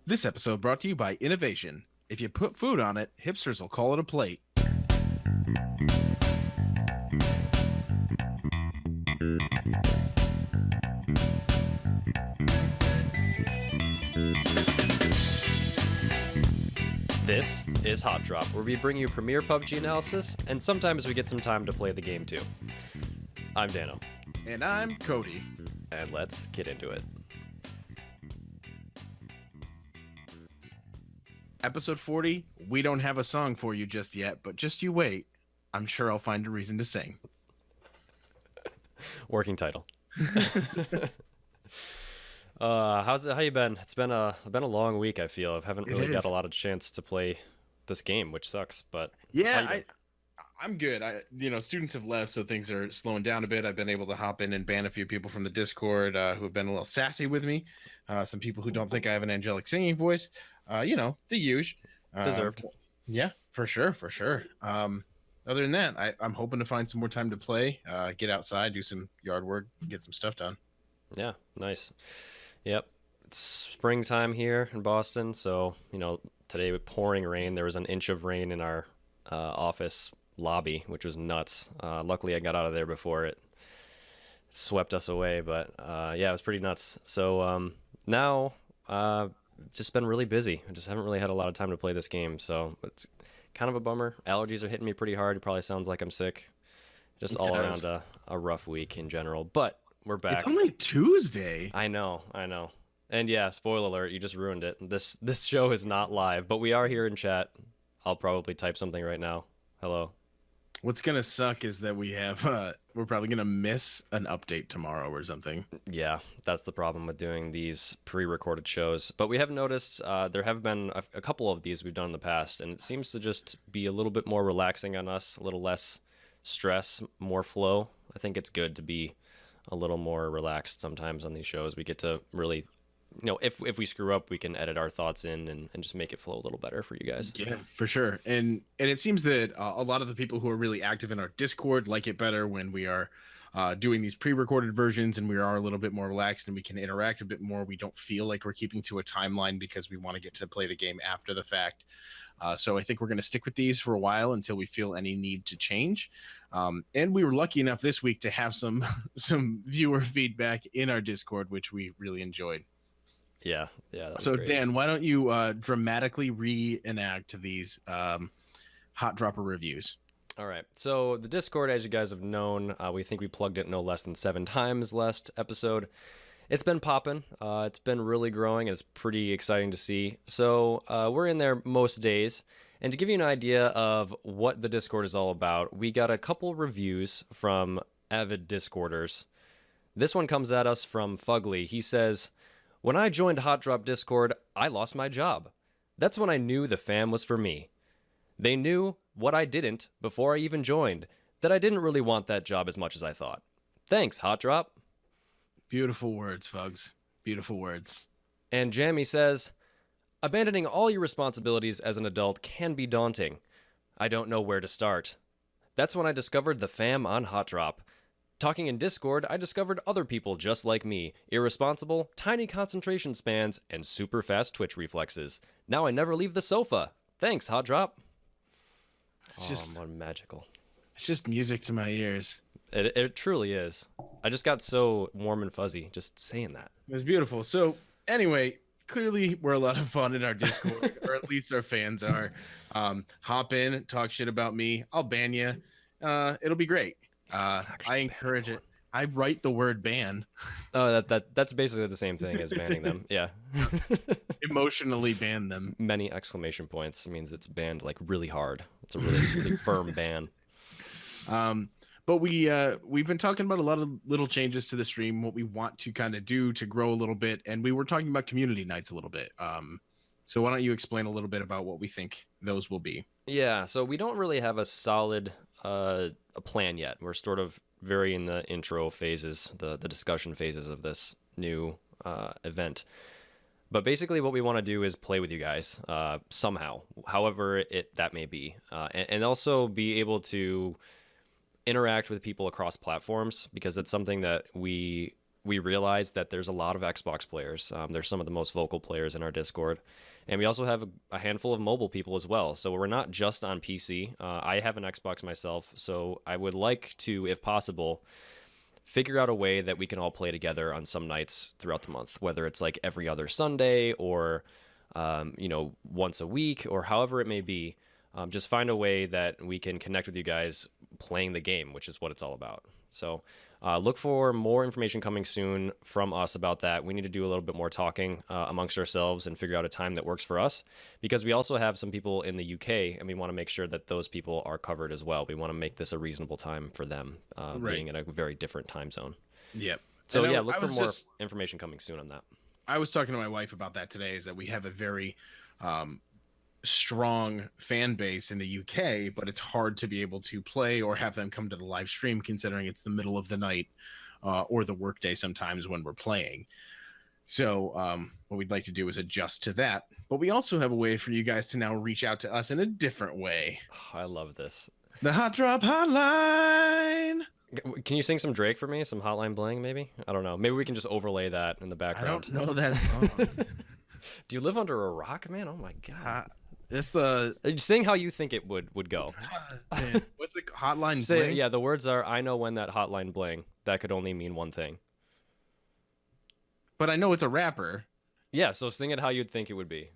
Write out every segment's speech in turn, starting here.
This episode brought to you by Innovation. If you put food on it, hipsters will call it a plate. This is Hot Drop, where we bring you premier PUBG analysis, and sometimes we get some time to play the game too. I'm Dano. And I'm Cody. And let's get into it. Episode 40, we don't have a song for you just yet, but just you wait. I'm sure I'll find a reason to sing. Working title. How you been? It's been a long week, I feel. I haven't really got a lot of chance to play this game, which sucks, but yeah, I'm good. Students have left, so things are slowing down a bit. I've been able to hop in and ban a few people from the Discord who have been a little sassy with me. Some people who don't think I have an angelic singing voice. The huge. Deserved. Yeah, for sure. Other than that, I'm hoping to find some more time to play, get outside, do some yard work, get some stuff done. Yeah, nice. Yep. It's springtime here in Boston, so, today with pouring rain, there was an inch of rain in our office lobby, which was nuts. Luckily, I got out of there before it swept us away, but it was pretty nuts. So now, just been really busy. I just haven't really had a lot of time to play this game, so it's kind of a bummer. Allergies are hitting me pretty hard. It probably sounds like I'm sick. Just all around a rough week in general, but we're back. It's only Tuesday. I know. And yeah, spoiler alert, you just ruined it. This show is not live, but we are here in chat. I'll probably type something right now. Hello. What's gonna suck is that we're probably gonna miss an update tomorrow or something. Yeah, that's the problem with doing these pre-recorded shows. But we have noticed there have been a couple of these we've done in the past, and it seems to just be a little bit more relaxing on us, a little less stress, more flow. I think it's good to be a little more relaxed sometimes on these shows. We get to really, if we screw up, we can edit our thoughts in and just make it flow a little better for you guys. Yeah, for sure. And it seems that a lot of the people who are really active in our Discord like it better when we are doing these pre-recorded versions and we are a little bit more relaxed and we can interact a bit more. We don't feel like we're keeping to a timeline because we want to get to play the game after the fact. So I think we're going to stick with these for a while until we feel any need to change. And we were lucky enough this week to have some viewer feedback in our Discord, which we really enjoyed. Yeah. That was so great. Dan, why don't you dramatically reenact these hot dropper reviews? All right. So the Discord, as you guys have known, we think we plugged it no less than 7 times last episode. It's been popping. It's been really growing, and it's pretty exciting to see. So we're in there most days. And to give you an idea of what the Discord is all about, we got a couple reviews from avid Discorders. This one comes at us from Fugly. He says, "When I joined Hot Drop Discord, I lost my job. That's when I knew the fam was for me. They knew what I didn't before I even joined, that I didn't really want that job as much as I thought. Thanks, Hot Drop." Beautiful words, Fugs. Beautiful words. And Jammy says, "Abandoning all your responsibilities as an adult can be daunting. I don't know where to start. That's when I discovered the fam on Hot Drop. Talking in Discord, I discovered other people just like me, irresponsible, tiny concentration spans, and super fast twitch reflexes. Now I never leave the sofa. Thanks, Hot Drop." More magical. It's just music to my ears. It truly is. I just got so warm and fuzzy just saying that. It's beautiful. So anyway, clearly we're a lot of fun in our Discord, or at least our fans are. Hop in, talk shit about me. I'll ban you. It'll be great. I encourage it. I write the word ban. Oh, that's basically the same thing as banning them. Yeah. Emotionally ban them. Many exclamation points means it's banned like really hard. It's a really, really firm ban. But we've been talking about a lot of little changes to the stream, what we want to kind of do to grow a little bit, and we were talking about community nights a little bit. So why don't you explain a little bit about what we think those will be? Yeah, so we don't really have a solid a plan yet. We're sort of very in the intro phases, the discussion phases of this new event. But basically what we want to do is play with you guys somehow, however that may be, and also be able to interact with people across platforms, because it's something that we we realized that there's a lot of Xbox players. There's some of the most vocal players in our Discord. And we also have a handful of mobile people as well. So we're not just on PC. I have an Xbox myself, so I would like to, if possible, figure out a way that we can all play together on some nights throughout the month, whether it's like every other Sunday or, once a week or however it may be. Just find a way that we can connect with you guys playing the game, which is what it's all about. So look for more information coming soon from us about that. We need to do a little bit more talking amongst ourselves and figure out a time that works for us, because we also have some people in the UK and we want to make sure that those people are covered as well. We want to make this a reasonable time for them, being in a very different time zone. Yep. So look for more information coming soon on that. I was talking to my wife about that today, is that we have a very strong fan base in the UK, but it's hard to be able to play or have them come to the live stream, considering it's the middle of the night or the workday sometimes when we're playing. So what we'd like to do is adjust to that. But we also have a way for you guys to now reach out to us in a different way. Oh, I love this. The Hot Drop Hotline. Can you sing some Drake for me? Some Hotline Bling, maybe? I don't know. Maybe we can just overlay that in the background. I don't know that song. Do you live under a rock, man? Oh my God. That's the sing how you think it would go. What's the hotline Say, bling? yeah, the words are, I know when that hotline bling. That could only mean one thing. But I know it's a rapper. Yeah, so sing it how you'd think it would be.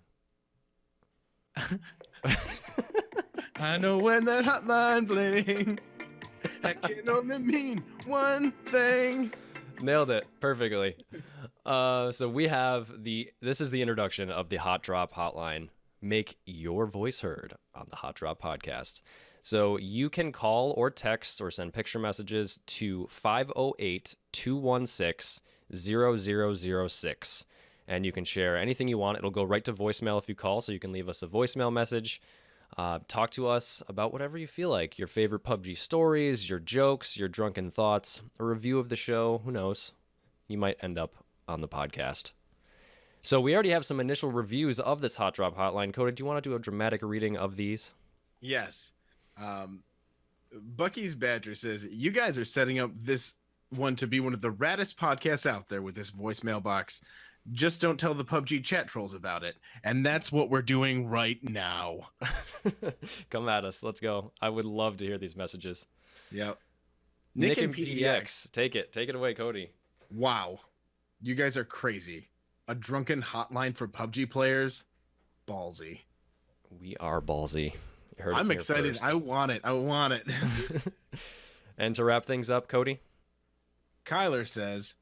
I know when that hotline bling. That can only mean one thing. Nailed it perfectly. So we have this is the introduction of the Hot Drop Hotline. Make your voice heard on the Hot Drop Podcast. So you can call or text or send picture messages to 508-216-0006. And you can share anything you want. It'll go right to voicemail if you call, so you can leave us a voicemail message. Talk to us about whatever you feel like. Your favorite PUBG stories, your jokes, your drunken thoughts, a review of the show. Who knows? You might end up on the podcast. So we already have some initial reviews of this Hot Drop Hotline. Cody, do you want to do a dramatic reading of these? Yes. Bucky's Badger says, you guys are setting up this one to be one of the raddest podcasts out there with this voicemail box. Just don't tell the PUBG chat trolls about it. And that's what we're doing right now. Come at us. Let's go. I would love to hear these messages. Yep. Nick and PDX. Take it away, Cody. Wow. You guys are crazy. A drunken hotline for PUBG players? Ballsy. We are ballsy. You heard it I'm here excited. first. I want it. And to wrap things up, Cody? Kyler says,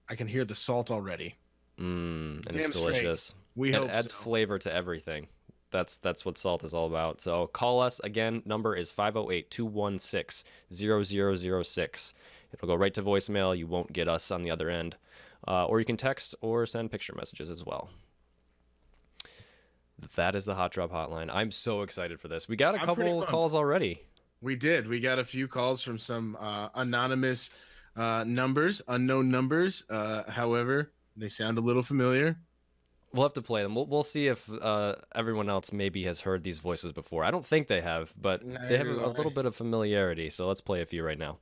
I can hear the salt already. And Damn it's delicious. We it hope adds so. flavor to everything. That's what salt is all about. So call us again. Number is 508-216-0006. It'll go right to voicemail. You won't get us on the other end. Or you can text or send picture messages as well. That is the Hot Drop Hotline. I'm so excited for this. We got a couple calls already. We did. We got a few calls from some anonymous unknown numbers. However, they sound a little familiar. We'll have to play them. We'll see if everyone else maybe has heard these voices before. I don't think they have, but they have a little bit of familiarity. So let's play a few right now.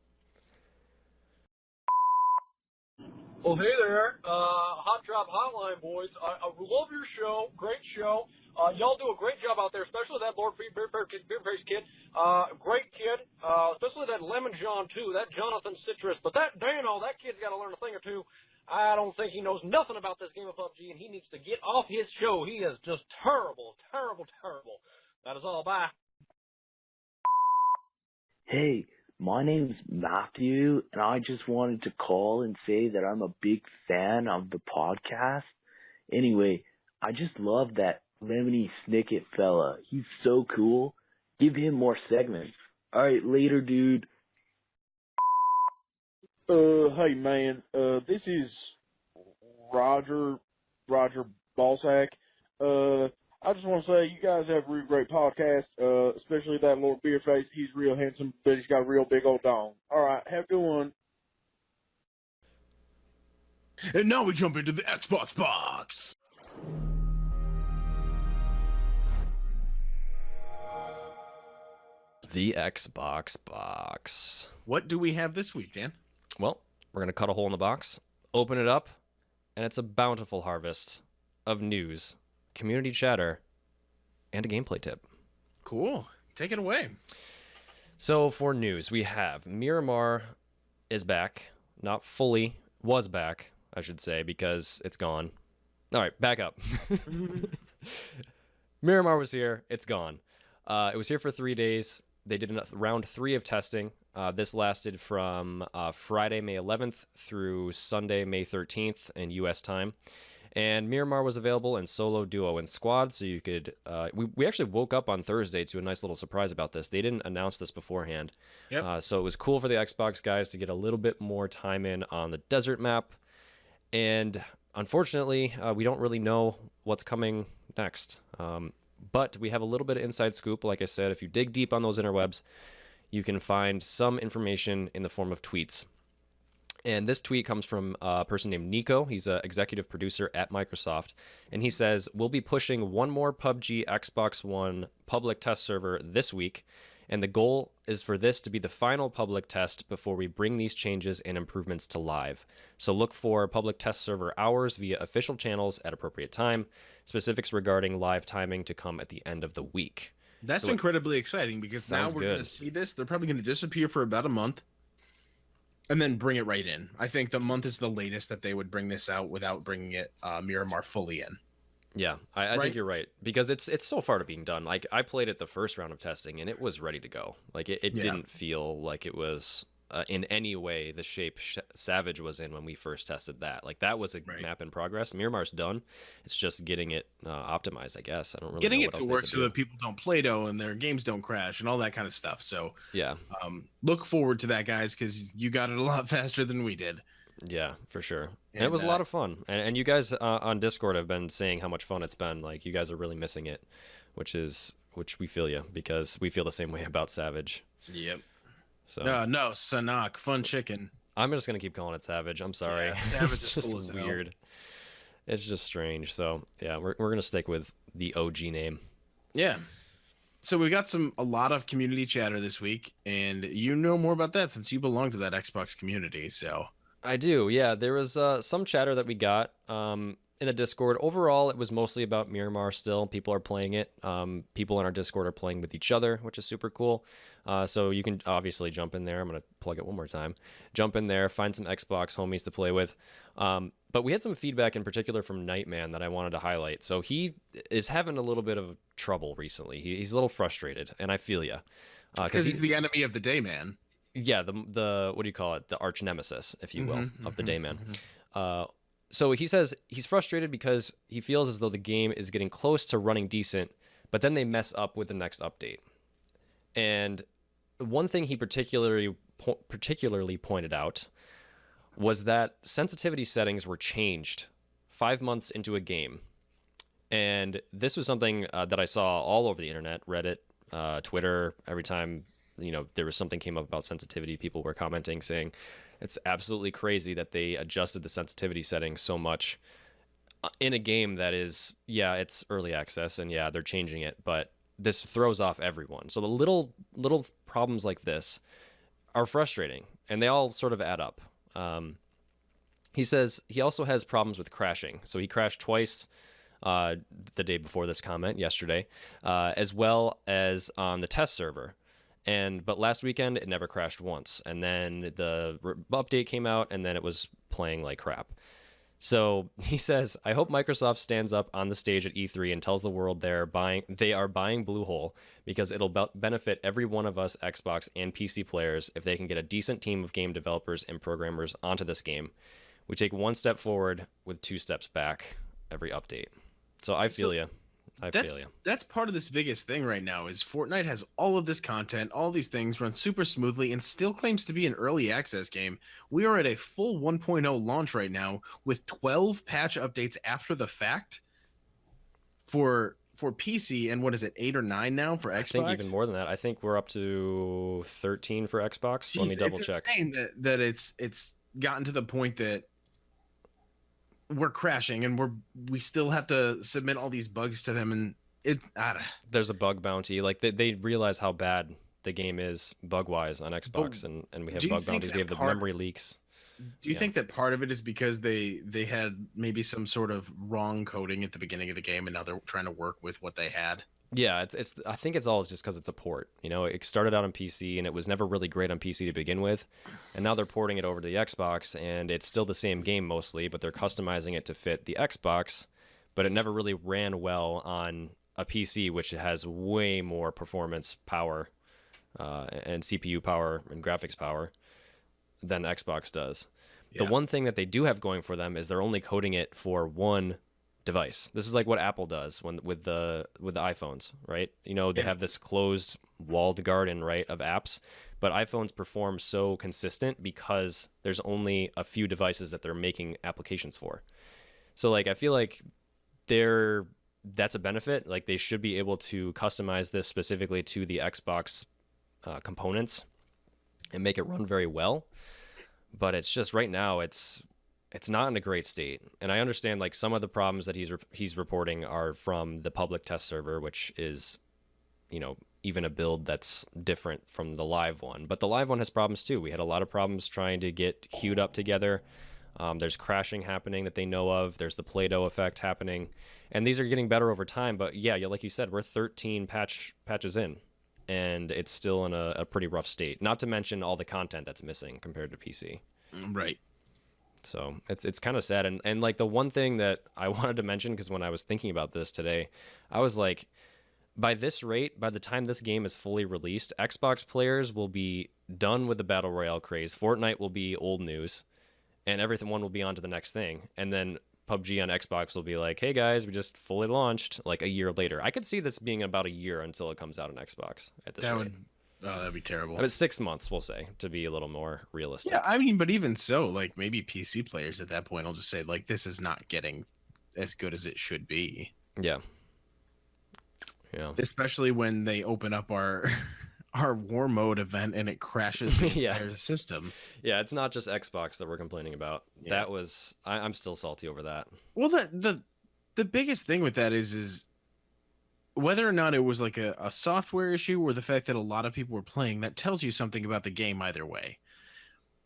Well, hey there, Hot Drop Hotline boys. I love your show. Great show. Y'all do a great job out there, especially that Lord Beer Face kid. Great kid. Especially that Lemon John, too. That Jonathan Citrus. But that Dano, that kid's got to learn a thing or two. I don't think he knows nothing about this game of PUBG, and he needs to get off his show. He is just terrible, terrible, terrible. That is all. Bye. Hey, my name's Matthew, and I just wanted to call and say that I'm a big fan of the podcast. Anyway, I just love that Lemony Snicket fella. He's so cool. Give him more segments. All right, later, dude. Hey man, this is Roger Balsack. I just want to say you guys have a really great podcast, especially that Lord Beerface. He's real handsome, but he's got a real big old dong. All right, have a good one. And now we jump into the Xbox box. The Xbox box. What do we have this week, Dan? Well, we're going to cut a hole in the box, open it up, and it's a bountiful harvest of news, community chatter, and a gameplay tip. Cool. Take it away. So for news, we have Miramar is back. Not fully, was back, I should say, because it's gone. All right, back up. Miramar was here. It's gone. It was here for 3 days. They did round 3 of testing. This lasted from Friday, May 11th through Sunday, May 13th in U.S. time. And Miramar was available in solo, duo, and squad, so you could... we actually woke up on Thursday to a nice little surprise about this. They didn't announce this beforehand. Yep. So it was cool for the Xbox guys to get a little bit more time in on the desert map. And unfortunately, we don't really know what's coming next. But we have a little bit of inside scoop. Like I said, if you dig deep on those interwebs, you can find some information in the form of tweets. And this tweet comes from a person named Nico. He's an executive producer at Microsoft. And he says, we'll be pushing one more PUBG Xbox One public test server this week. And the goal is for this to be the final public test before we bring these changes and improvements to live. So look for public test server hours via official channels at appropriate time. Specifics regarding live timing to come at the end of the week. That's incredibly exciting because now we're going to see this. They're probably going to disappear for about a month and then bring it right in. I think the month is the latest that they would bring this out without bringing it Miramar fully in. Yeah, I think you're right, because it's so far to being done. Like, I played it the first round of testing and it was ready to go. Like, it didn't feel like it was in any way the shape Savage was in when we first tested that. Like, that was a map in progress. Miramar's done. It's just getting it optimized, I guess. I don't really know what else to work so that people don't Play-Doh and their games don't crash and all that kind of stuff. So yeah, look forward to that, guys, because you got it a lot faster than we did. Yeah, for sure. And it was a lot of fun. And you guys on Discord have been saying how much fun it's been. Like, you guys are really missing it, which we feel you, because we feel the same way about Savage. Yep. So no, Sanok, fun chicken. I'm just gonna keep calling it Savage. I'm sorry. Yeah, Savage it's just cool as weird. hell. It's just strange. So yeah, we're gonna stick with the OG name. Yeah. So we got a lot of community chatter this week, and you know more about that since you belong to that Xbox community. So I do. Yeah, there was some chatter that we got in the Discord. Overall, it was mostly about Miramar still. People are playing it. People in our Discord are playing with each other, which is super cool. So you can obviously jump in there. I'm going to plug it one more time. Jump in there, find some Xbox homies to play with. But we had some feedback in particular from Nightman that I wanted to highlight. So he is having a little bit of trouble recently. He's a little frustrated, and I feel you. Because he's the enemy of the day, man. Yeah, the what do you call it? The arch nemesis, if you will, of the Dayman. So he says he's frustrated because he feels as though the game is getting close to running decent, but then they mess up with the next update. And one thing he particularly pointed out was that sensitivity settings were changed 5 months into a game. And this was something that I saw all over the internet, Reddit, Twitter. Every time there was something came up about sensitivity, people were commenting saying it's absolutely crazy that they adjusted the sensitivity settings so much in a game that is, it's early access, and they're changing it, but this throws off everyone. So the little problems like this are frustrating, and they all sort of add up. He says he also has problems with crashing. So he crashed twice the day before this comment, yesterday, as well as on the test server. But last weekend it never crashed once, and then the update came out, and then it was playing like crap. So he says, I hope Microsoft stands up on the stage at E3 and tells the world they are buying Bluehole, because it'll benefit every one of us Xbox and PC players if they can get a decent team of game developers and programmers onto this game. We take one step forward with 2 steps back every update. So I feel you. That's part of this biggest thing right now is Fortnite has all of this content, all these things run super smoothly, and still claims to be an early access game. We are at a full 1.0 launch right now with 12 patch updates after the fact for PC, and what is it, 8 or 9 now for Xbox? I think even more than that. I think we're up to 13 for Xbox. Jeez, let me double check. It's insane that it's gotten to the point that we're crashing, and we still have to submit all these bugs to them, and there's a bug bounty. Like they realize how bad the game is bug wise on Xbox, and we have bug bounties. We have the memory leaks. Do you think that part of it is because they had maybe some sort of wrong coding at the beginning of the game, and now they're trying to work with what they had? Yeah, it's I think it's all just because it's a port. You know, it started out on PC and it was never really great on PC to begin with, and now they're porting it over to the Xbox, and it's still the same game mostly, but they're customizing it to fit the Xbox, but it never really ran well on a PC, which has way more performance power and CPU power and graphics power than Xbox does. The one thing that they do have going for them is they're only coding it for one device. This is like what Apple does with the iPhones, right? You know, they have this closed walled garden, right, of apps, but iPhones perform so consistent because there's only a few devices that they're making applications for. So like I feel like that's a benefit. Like they should be able to customize this specifically to the Xbox components and make it run very well. But it's just right now it's not in a great state. And I understand like some of the problems that he's reporting are from the public test server, which is, you know, even a build that's different from the live one. But the live one has problems too. We had a lot of problems trying to get queued up together. There's crashing happening that they know of. There's the Play-Doh effect happening. And these are getting better over time. But yeah, like you said, we're 13 patches in, and it's still in a pretty rough state. Not to mention all the content that's missing compared to PC. Right. So it's kind of sad. And like the one thing that I wanted to mention, because when I was thinking about this today, I was like, by this rate, by the time this game is fully released, Xbox players will be done with the Battle Royale craze. Fortnite will be old news, and everyone will be on to the next thing. And then PUBG on Xbox will be like, hey guys, we just fully launched like a year later. I could see this being about a year until it comes out on Xbox at this rate. That'd be terrible. But 6 months, we'll say, to be a little more realistic. Yeah, I mean, but even so, like maybe PC players at that point will just say like, this is not getting as good as it should be. Yeah. Yeah. Especially when they open up our war mode event and it crashes the entire system. Yeah, it's not just Xbox that we're complaining about. Yeah. That was I'm still salty over that. Well, the biggest thing with that is whether or not it was like a software issue or the fact that a lot of people were playing, that tells you something about the game either way.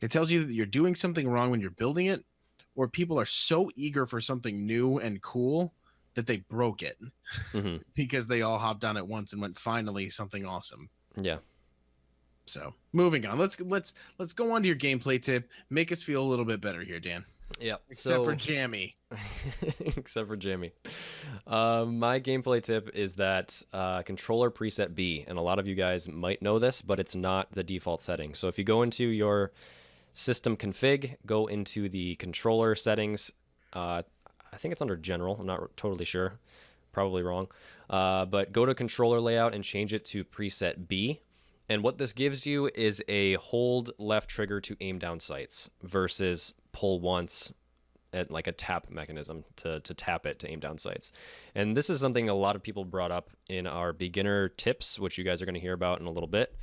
It tells you that you're doing something wrong when you're building it, or people are so eager for something new and cool that they broke it because they all hopped on at once and went, finally something awesome. Yeah. So moving on, let's go on to your gameplay tip. Make us feel a little bit better here, Dan. Yeah. Except for Jammy. Except for Jammy. My gameplay tip is that controller preset B, and a lot of you guys might know this, but it's not the default setting. So if you go into your system config, go into the controller settings. I think it's under general. I'm not totally sure. Probably wrong. But go to controller layout and change it to preset B. And what this gives you is a hold left trigger to aim down sights versus pull once at like a tap mechanism to tap it to aim down sights. And this is something a lot of people brought up in our beginner tips, which you guys are going to hear about in a little bit.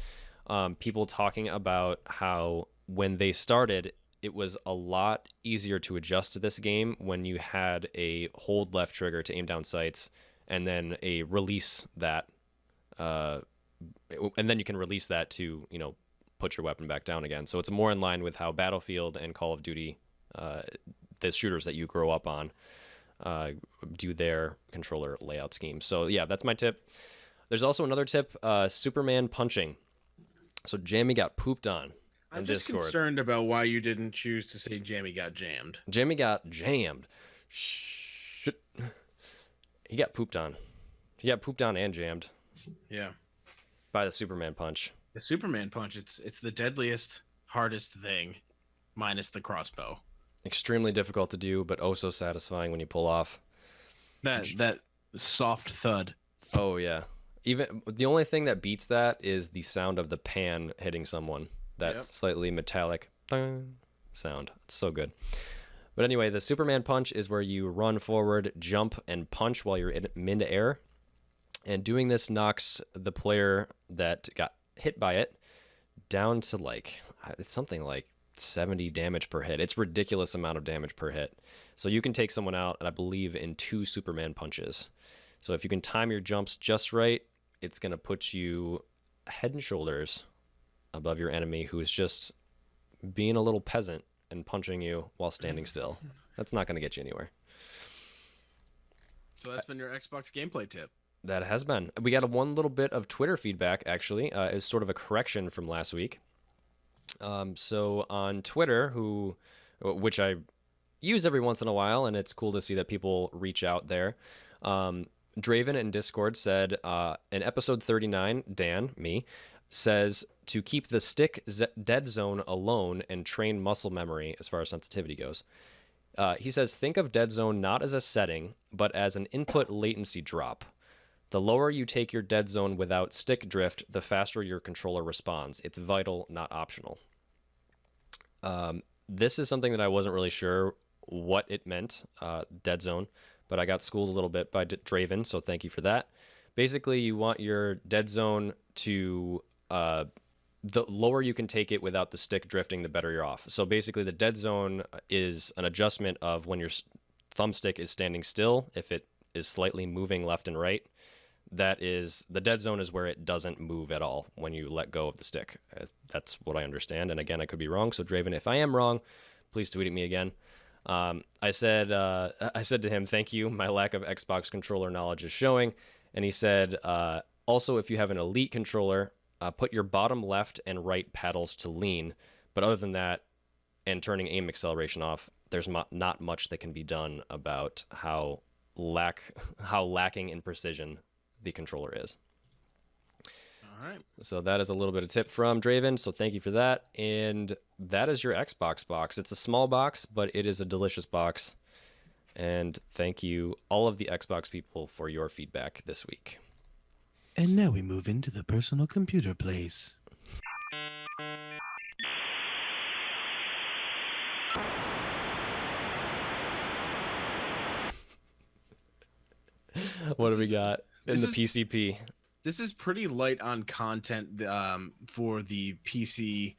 People talking about how when they started, it was a lot easier to adjust to this game when you had a hold left trigger to aim down sights and then a release that and then you can release that to, you know, put your weapon back down again. So it's more in line with how Battlefield and Call of Duty, the shooters that you grow up on, do their controller layout scheme. So yeah, that's my tip. There's also another tip, Superman punching. So Jammy got pooped on. I'm just concerned about why you didn't choose to say Jammy got jammed. Jammy got jammed. Shit. He got pooped on. He got pooped on and jammed. Yeah. By the Superman punch. The Superman punch, it's the deadliest, hardest thing, minus the crossbow. Extremely difficult to do, but oh so satisfying when you pull off. That soft thud. Oh yeah. Even the only thing that beats that is the sound of the pan hitting someone. That slightly metallic sound. It's so good. But anyway, the Superman punch is where you run forward, jump, and punch while you're in mid-air. And doing this knocks the player that got hit by it down to like, it's something like 70 damage per hit. It's ridiculous amount of damage per hit. So you can take someone out, I believe, in 2 Superman punches. So if you can time your jumps just right, it's going to put you head and shoulders above your enemy who is just being a little peasant and punching you while standing still. That's not going to get you anywhere. So that's been your Xbox gameplay tip. That has been. We got one little bit of Twitter feedback, actually. Is sort of a correction from last week. So on Twitter, which I use every once in a while, and it's cool to see that people reach out there. Draven in Discord said, in episode 39, Dan, me, says to keep the stick dead zone alone and train muscle memory as far as sensitivity goes. He says, think of dead zone not as a setting, but as an input latency drop. The lower you take your dead zone without stick drift, the faster your controller responds. It's vital, not optional. This is something that I wasn't really sure what it meant, dead zone, but I got schooled a little bit by Draven, so thank you for that. Basically, you want your dead zone to, the lower you can take it without the stick drifting, the better you're off. So basically, the dead zone is an adjustment of when your thumbstick is standing still. If it is slightly moving left and right, that is, the dead zone is where it doesn't move at all when you let go of the stick. That's what I understand. And again, I could be wrong. So Draven, if I am wrong, please tweet at me again. I said to him, thank you. My lack of Xbox controller knowledge is showing. And he said, also, if you have an Elite controller, put your bottom left and right paddles to lean. But other than that, and turning aim acceleration off, there's not much that can be done about how lacking in precision the controller is. All right. So that is a little bit of tip from Draven. So thank you for that. And that is your Xbox box. It's a small box, but it is a delicious box. And thank you, all of the Xbox people, for your feedback this week. And now we move into the personal computer place. What do we got in the PCP? This is pretty light on content for the PC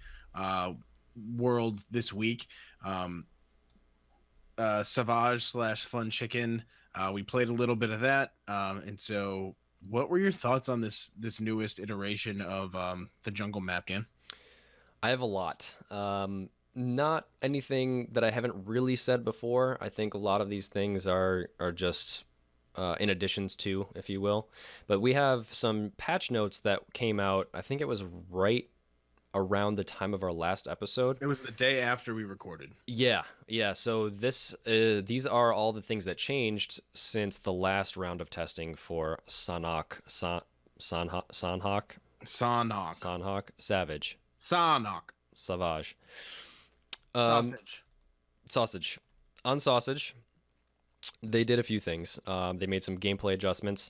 world this week. Savage / Fun Chicken. We played a little bit of that. And so what were your thoughts on this newest iteration of the jungle map game? I have a lot. Not anything that I haven't really said before. I think a lot of these things are just in additions to, if you will. But we have some patch notes that came out, I think it was right around the time of our last episode. It was the day after we recorded. Yeah. So these are all the things that changed since the last round of testing for Sanhok, Savage. Savage. Sausage. On Sausage, they did a few things. They made some gameplay adjustments.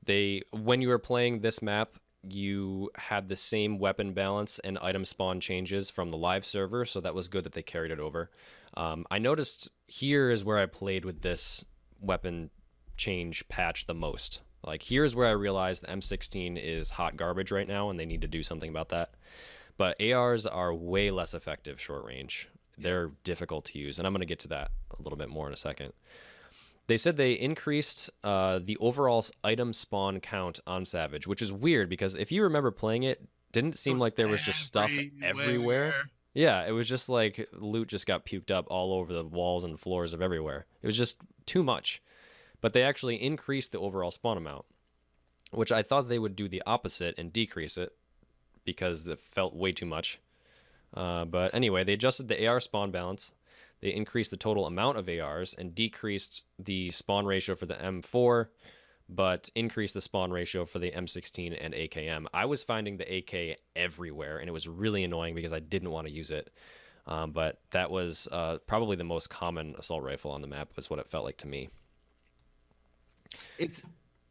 When you were playing this map, you had the same weapon balance and item spawn changes from the live server, so that was good that they carried it over. I noticed here is where I played with this weapon change patch the most. Like, here's where I realized the M16 is hot garbage right now, and they need to do something about that. But ARs are way less effective short range. They're difficult to use, and I'm going to get to that a little bit more in a second. They said they increased the overall item spawn count on Savage, which is weird because if you remember playing it, didn't it seem like there was just stuff everywhere? Yeah, it was just like loot just got puked up all over the walls and floors of everywhere. It was just too much. But they actually increased the overall spawn amount, which I thought they would do the opposite and decrease it because it felt way too much. But anyway, they adjusted the AR spawn balance. They increased the total amount of ARs and decreased the spawn ratio for the M4, but increased the spawn ratio for the M16 and AKM. I was finding the AK everywhere, and it was really annoying because I didn't want to use it. But that was probably the most common assault rifle on the map, was what it felt like to me. It's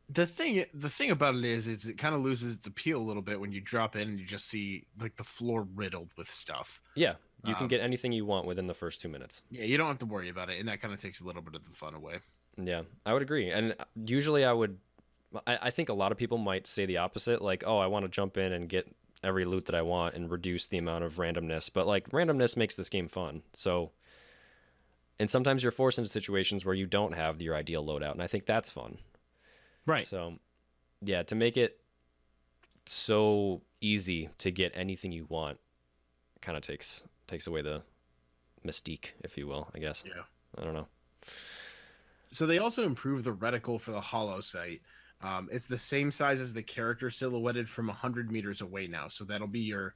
the thing about it is it kind of loses its appeal a little bit when you drop in and you just see like the floor riddled with stuff. Yeah. You can get anything you want within the first 2 minutes. Yeah, you don't have to worry about it, and that kind of takes a little bit of the fun away. Yeah, I would agree. And usually I think a lot of people might say the opposite, like, oh, I want to jump in and get every loot that I want and reduce the amount of randomness. But, like, randomness makes this game fun. So, and sometimes you're forced into situations where you don't have your ideal loadout, and I think that's fun. Right. So, yeah, to make it so easy to get anything you want kind of takes away the mystique, if you will, I guess. Yeah. I don't know. So they also improved the reticle for the hollow sight. It's the same size as the character silhouetted from 100 meters away now. So that'll be your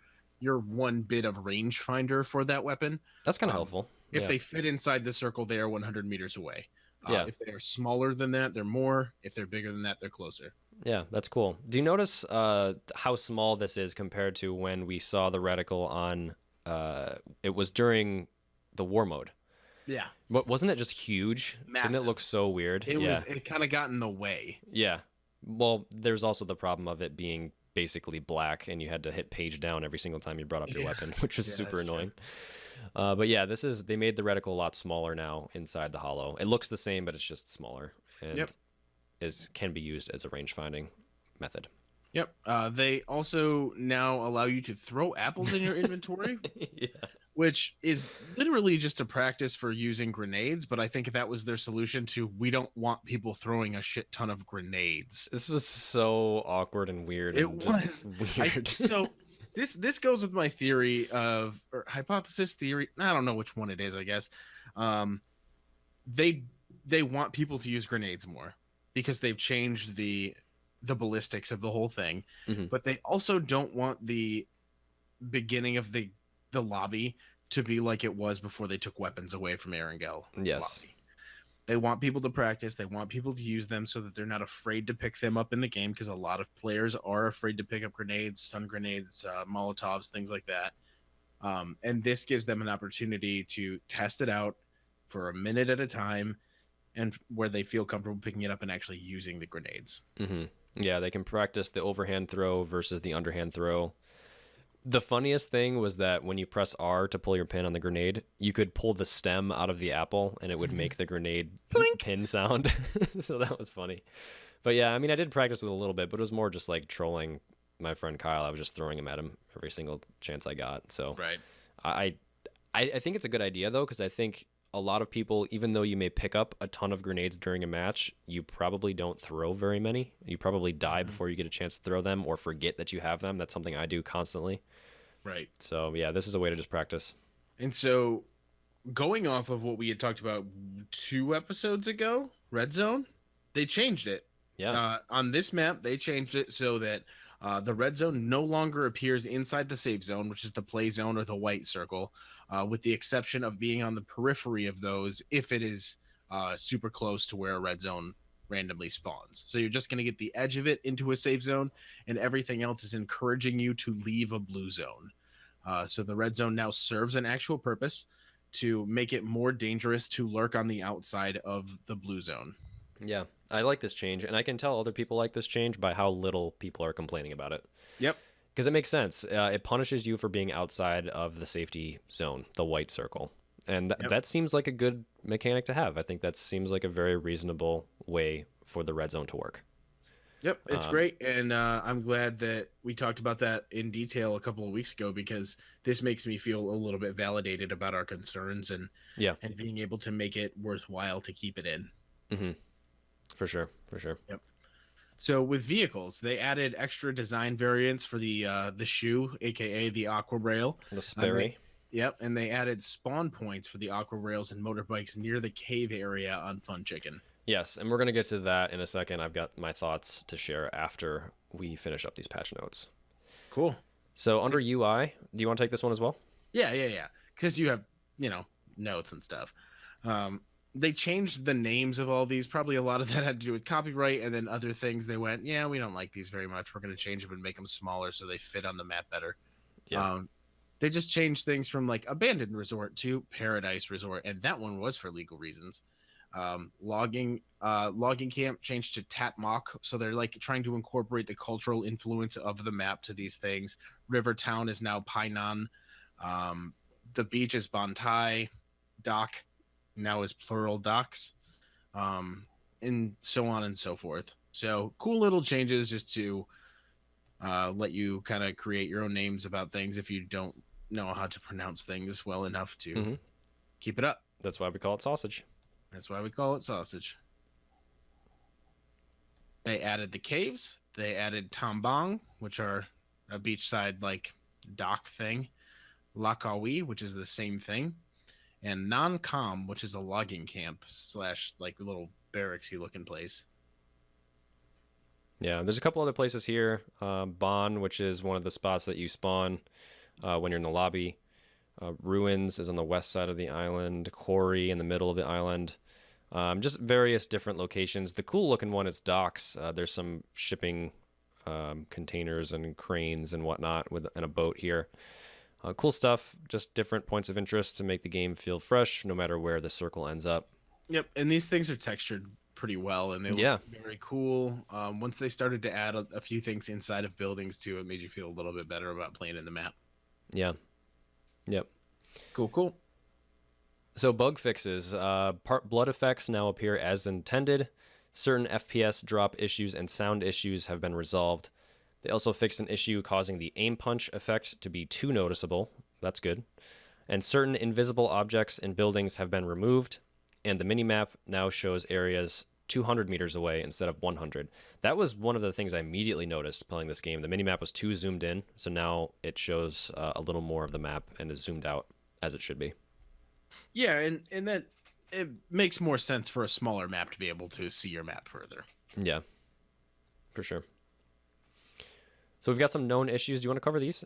one bit of rangefinder for that weapon. That's kind of helpful. If Yeah. they fit inside the circle, they are 100 meters away. Yeah. If they are smaller than that, they're more. If they're bigger than that, they're closer. Yeah, that's cool. Do you notice how small this is compared to when we saw the reticle on? It was during the war mode. Yeah. But wasn't it just huge? Didn't Massive. it look so weird? It kind of got in the way. Yeah. Well, there's also the problem of it being basically black, and you had to hit page down every single time you brought up your weapon, which was super annoying. But yeah, they made the reticle a lot smaller now inside the hollow. It looks the same, but it's just smaller, and can be used as a range finding method. Yep. They also now allow you to throw apples in your inventory, Yeah. which is literally just a practice for using grenades. But I think that was their solution to we don't want people throwing a shit ton of grenades. This was so awkward and weird. It and just was weird. So this goes with my theory of or hypothesis theory. I don't know which one it is. I guess they want people to use grenades more because they've changed the ballistics of the whole thing, but they also don't want the beginning of the lobby to be like it was before they took weapons away from Erangel. Yes. Lobby. They want people to practice. They want people to use them so that they're not afraid to pick them up in the game, because a lot of players are afraid to pick up grenades, stun grenades, Molotovs, things like that. And this gives them an opportunity to test it out for a minute at a time, and where they feel comfortable picking it up and actually using the grenades. Yeah, they can practice the overhand throw versus the underhand throw. The funniest thing was that when you press R to pull your pin on the grenade, you could pull the stem out of the apple and it would make the grenade pin sound. So that was funny. But yeah, I mean, I did practice with a little bit, but it was more just like trolling my friend Kyle. I was just throwing him at him every single chance I got. So Right. I think it's a good idea though, because I think a lot of people, even though you may pick up a ton of grenades during a match, you probably don't throw very many. You probably die before you get a chance to throw them or forget that you have them. That's something I do constantly. Right. So yeah, this is a way to just practice. And so going off of what we had talked about 2 episodes ago, Red Zone, they changed it. Yeah. On this map, they changed it so that the red zone no longer appears inside the safe zone, which is the play zone or the white circle, with the exception of being on the periphery of those if it is super close to where a red zone randomly spawns. So you're just going to get the edge of it into a safe zone, and everything else is encouraging you to leave a blue zone. So the red zone now serves an actual purpose to make it more dangerous to lurk on the outside of the blue zone. Yeah, I like this change, and I can tell other people like this change by how little people are complaining about it. Yep. Because it makes sense. It punishes you for being outside of the safety zone, the white circle. And that seems like a good mechanic to have. I think that seems like a very reasonable way for the red zone to work. Yep, it's great. And I'm glad that we talked about that in detail a couple of weeks ago, because this makes me feel a little bit validated about our concerns and being able to make it worthwhile to keep it in. Mm-hmm. For sure. Yep. So with vehicles, they added extra design variants for the shoe, aka the Aqua Rail. The Sperry. Yep, and they added spawn points for the Aqua Rails and motorbikes near the cave area on Fun Chicken. Yes, and we're going to get to that in a second. I've got my thoughts to share after we finish up these patch notes. Cool. So under UI, do you want to take this one as well? Yeah. Because you have, notes and stuff. They changed the names of all these. Probably a lot of that had to do with copyright, and then other things they went, yeah, we don't like these very much. We're going to change them and make them smaller so they fit on the map better. Yeah. They just changed things from like Abandoned Resort to Paradise Resort, and that one was for legal reasons. Logging Camp changed to Tatmok, so they're like trying to incorporate the cultural influence of the map to these things. River Town is now Painan. The beach is Bantai. Dock now is plural docks, and so on and so forth. So cool little changes just to let you kind of create your own names about things if you don't know how to pronounce things well enough to keep it up. That's why we call it sausage. That's why we call it sausage. They added the caves. They added Tambang, which are a beachside like dock thing. Lakawi, which is the same thing. and Non-Com, which is a logging camp / like little barracksy looking place. Yeah, there's a couple other places here. Bon, which is one of the spots that you spawn when you're in the lobby. Ruins is on the west side of the island. Quarry in the middle of the island. Just various different locations. The cool looking one is docks. There's some shipping containers and cranes and whatnot and a boat here. Cool stuff. Just different points of interest to make the game feel fresh no matter where the circle ends up. Yep, and these things are textured pretty well, and they look very cool. Once they started to add a few things inside of buildings too, it made you feel a little bit better about playing in the map. Yeah. Yep. Cool. So bug fixes. Blood effects now appear as intended. Certain FPS drop issues and sound issues have been resolved. They also fixed an issue causing the aim punch effect to be too noticeable. That's good. And certain invisible objects in buildings have been removed. And the minimap now shows areas 200 meters away instead of 100. That was one of the things I immediately noticed playing this game. The minimap was too zoomed in, so now it shows a little more of the map and is zoomed out as it should be. Yeah, and that it makes more sense for a smaller map to be able to see your map further. Yeah, for sure. So we've got some known issues. Do you want to cover these?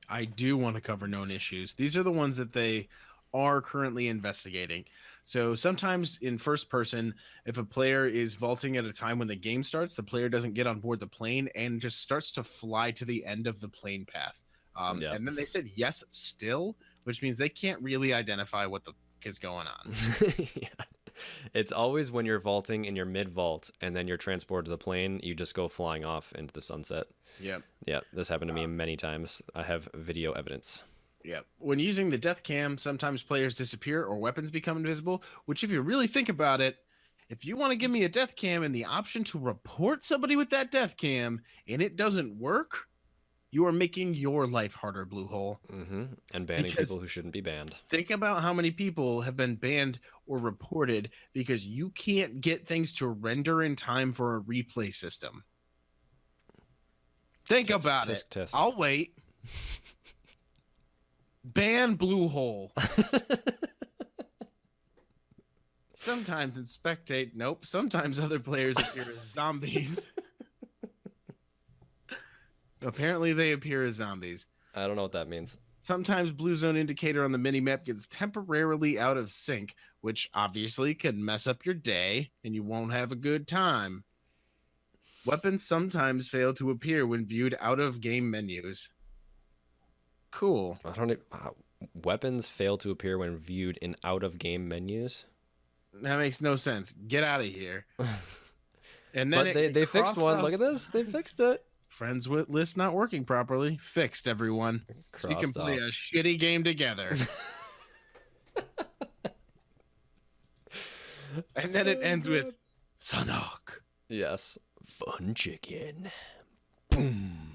I do want to cover known issues. These are the ones that they are currently investigating. So sometimes in first person, if a player is vaulting at a time when the game starts, the player doesn't get on board the plane and just starts to fly to the end of the plane path. And then they said yes still, which means they can't really identify what the is going on. Yeah. It's always when you're vaulting in your mid vault and then you're transported to the plane, you just go flying off into the sunset. Yep. Yeah, this happened to me many times. I have video evidence. Yeah. When using the death cam, sometimes players disappear or weapons become invisible, which if you really think about it, if you want to give me a death cam and the option to report somebody with that death cam and it doesn't work, you are making your life harder, Blue Hole. Mm-hmm. And banning people who shouldn't be banned. Think about how many people have been banned or reported because you can't get things to render in time for a replay system. Think about it. I'll wait. Ban Blue Hole. Sometimes in spectate, nope. Sometimes other players appear as zombies. Apparently they appear as zombies. I don't know what that means. Sometimes blue zone indicator on the minimap gets temporarily out of sync, which obviously can mess up your day and you won't have a good time. Weapons sometimes fail to appear when viewed out of game menus. Cool. Weapons fail to appear when viewed in out of game menus. That makes no sense. Get out of here. And then but they fixed one. Look at this. They fixed it. Friends with list not working properly. Fixed, everyone. So you can play a shitty game together. And then it ends with Sanok. Yes. Fun chicken. Boom.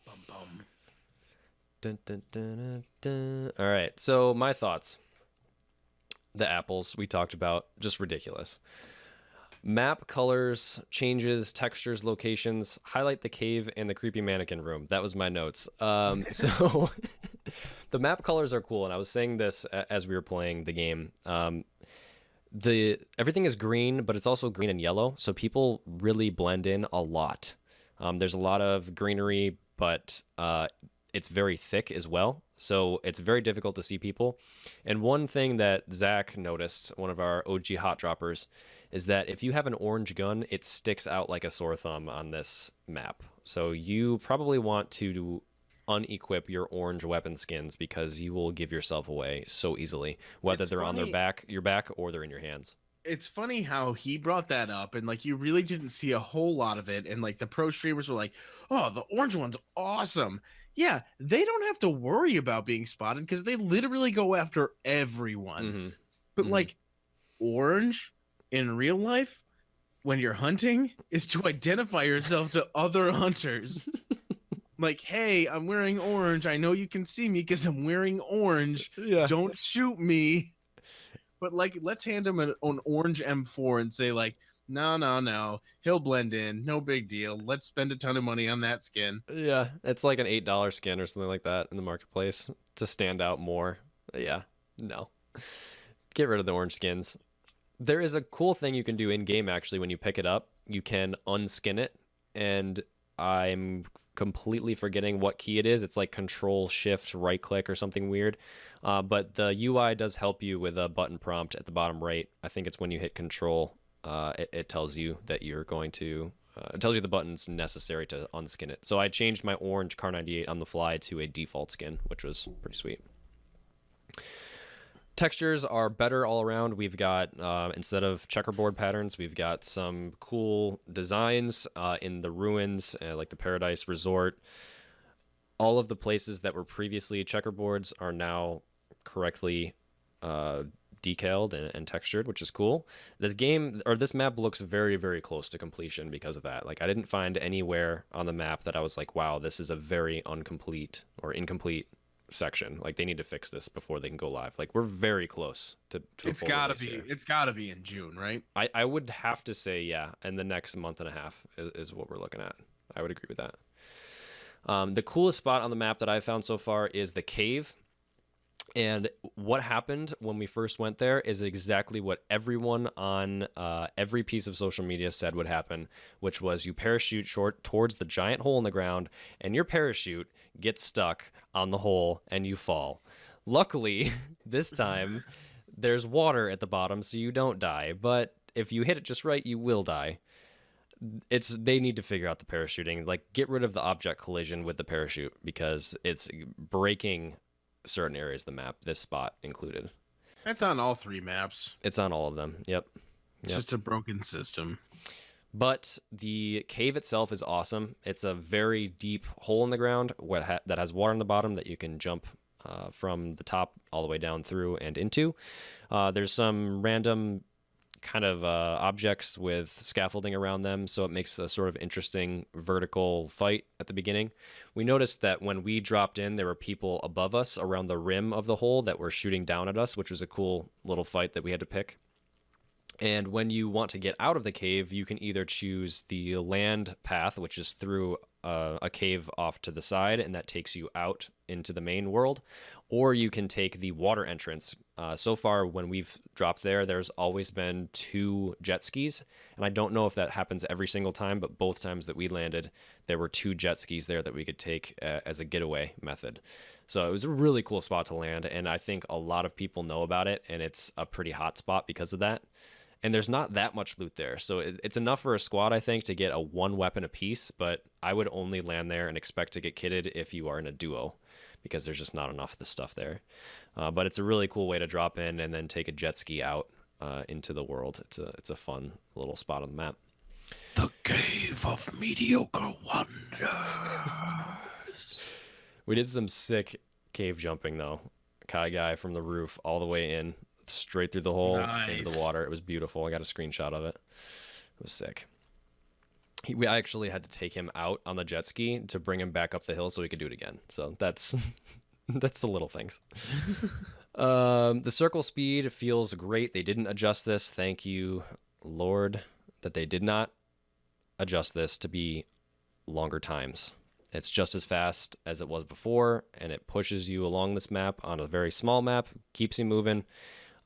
Bum bum. Dun, dun, dun, dun, dun. All right. So my thoughts. The apples we talked about, just ridiculous. Map colors, changes, textures, locations, highlight the cave and the creepy mannequin room. That was my notes. So the map colors are cool. And I was saying this as we were playing the game. Everything is green, but it's also green and yellow. So people really blend in a lot. There's a lot of greenery, but it's very thick as well. So it's very difficult to see people. And one thing that Zach noticed, one of our OG hot droppers, is that if you have an orange gun, it sticks out like a sore thumb on this map. So you probably want to unequip your orange weapon skins because you will give yourself away so easily, whether they're on your back, or they're in your hands. It's funny how he brought that up, and like you really didn't see a whole lot of it, and like the pro streamers were like, "Oh, the orange one's awesome." Yeah, they don't have to worry about being spotted because they literally go after everyone. Mm-hmm. But like orange in real life, when you're hunting, is to identify yourself to other hunters. Like, hey, I'm wearing orange. I know you can see me because I'm wearing orange. Yeah. Don't shoot me. But like, let's hand him an orange M4 and say like, no, he'll blend in, no big deal. Let's spend a ton of money on that skin. Yeah, it's like an $8 skin or something like that in the marketplace to stand out more. Yeah, no. Get rid of the orange skins. There is a cool thing you can do in game actually when you pick it up. You can unskin it, and I'm completely forgetting what key it is. It's like Control Shift right click or something weird. But the UI does help you with a button prompt at the bottom right. I think it's when you hit Control, it tells you that you're going to. It tells you the buttons necessary to unskin it. So I changed my orange Car 98 on the fly to a default skin, which was pretty sweet. Textures are better all around. We've got, instead of checkerboard patterns, we've got some cool designs in the ruins, like the Paradise Resort. All of the places that were previously checkerboards are now correctly decaled and textured, which is cool. This map looks very, very close to completion because of that. Like, I didn't find anywhere on the map that I was like, wow, this is a very incomplete section. Like, they need to fix this before they can go live. Like, we're very close to it's gotta be in June, right? I would have to say, yeah, and the next month and a half is what we're looking at. I would agree with that. The coolest spot on the map that I've found so far is the cave. And what happened when we first went there is exactly what everyone on every piece of social media said would happen, which was you parachute short towards the giant hole in the ground, and your parachute gets stuck on the hole and you fall. Luckily, this time there's water at the bottom, so you don't die. But if you hit it just right, you will die. They need to figure out the parachuting. Like, get rid of the object collision with the parachute because it's breaking certain areas of the map, this spot included. That's on all 3 maps. It's on all of them. Yep. It's just a broken system. But the cave itself is awesome. It's a very deep hole in the ground that has water on the bottom that you can jump from the top all the way down through and into. There's some random kind of objects with scaffolding around them, so it makes a sort of interesting vertical fight at the beginning. We noticed that when we dropped in, there were people above us around the rim of the hole that were shooting down at us, which was a cool little fight that we had to pick. And when you want to get out of the cave, you can either choose the land path, which is through a cave off to the side, and that takes you out into the main world, or you can take the water entrance. So far, when we've dropped there, there's always been 2 jet skis, and I don't know if that happens every single time, but both times that we landed, there were 2 jet skis there that we could take as a getaway method. So it was a really cool spot to land, and I think a lot of people know about it, and it's a pretty hot spot because of that. And there's not that much loot there, so it's enough for a squad, I think, to get a 1 weapon apiece, but I would only land there and expect to get kitted if you are in a duo, because there's just not enough of the stuff there. But it's a really cool way to drop in and then take a jet ski out into the world. It's a fun little spot on the map. The Cave of Mediocre Wonders. We did some sick cave jumping, though. Kai guy from the roof all the way in, straight through the hole into the water. It was beautiful. I got a screenshot of it. It was sick. We actually had to take him out on the jet ski to bring him back up the hill so he could do it again. So that's the little things. The circle speed feels great. They didn't adjust this. Thank you, Lord, that they did not adjust this to be longer times. It's just as fast as it was before, and it pushes you along this map on a very small map, keeps you moving.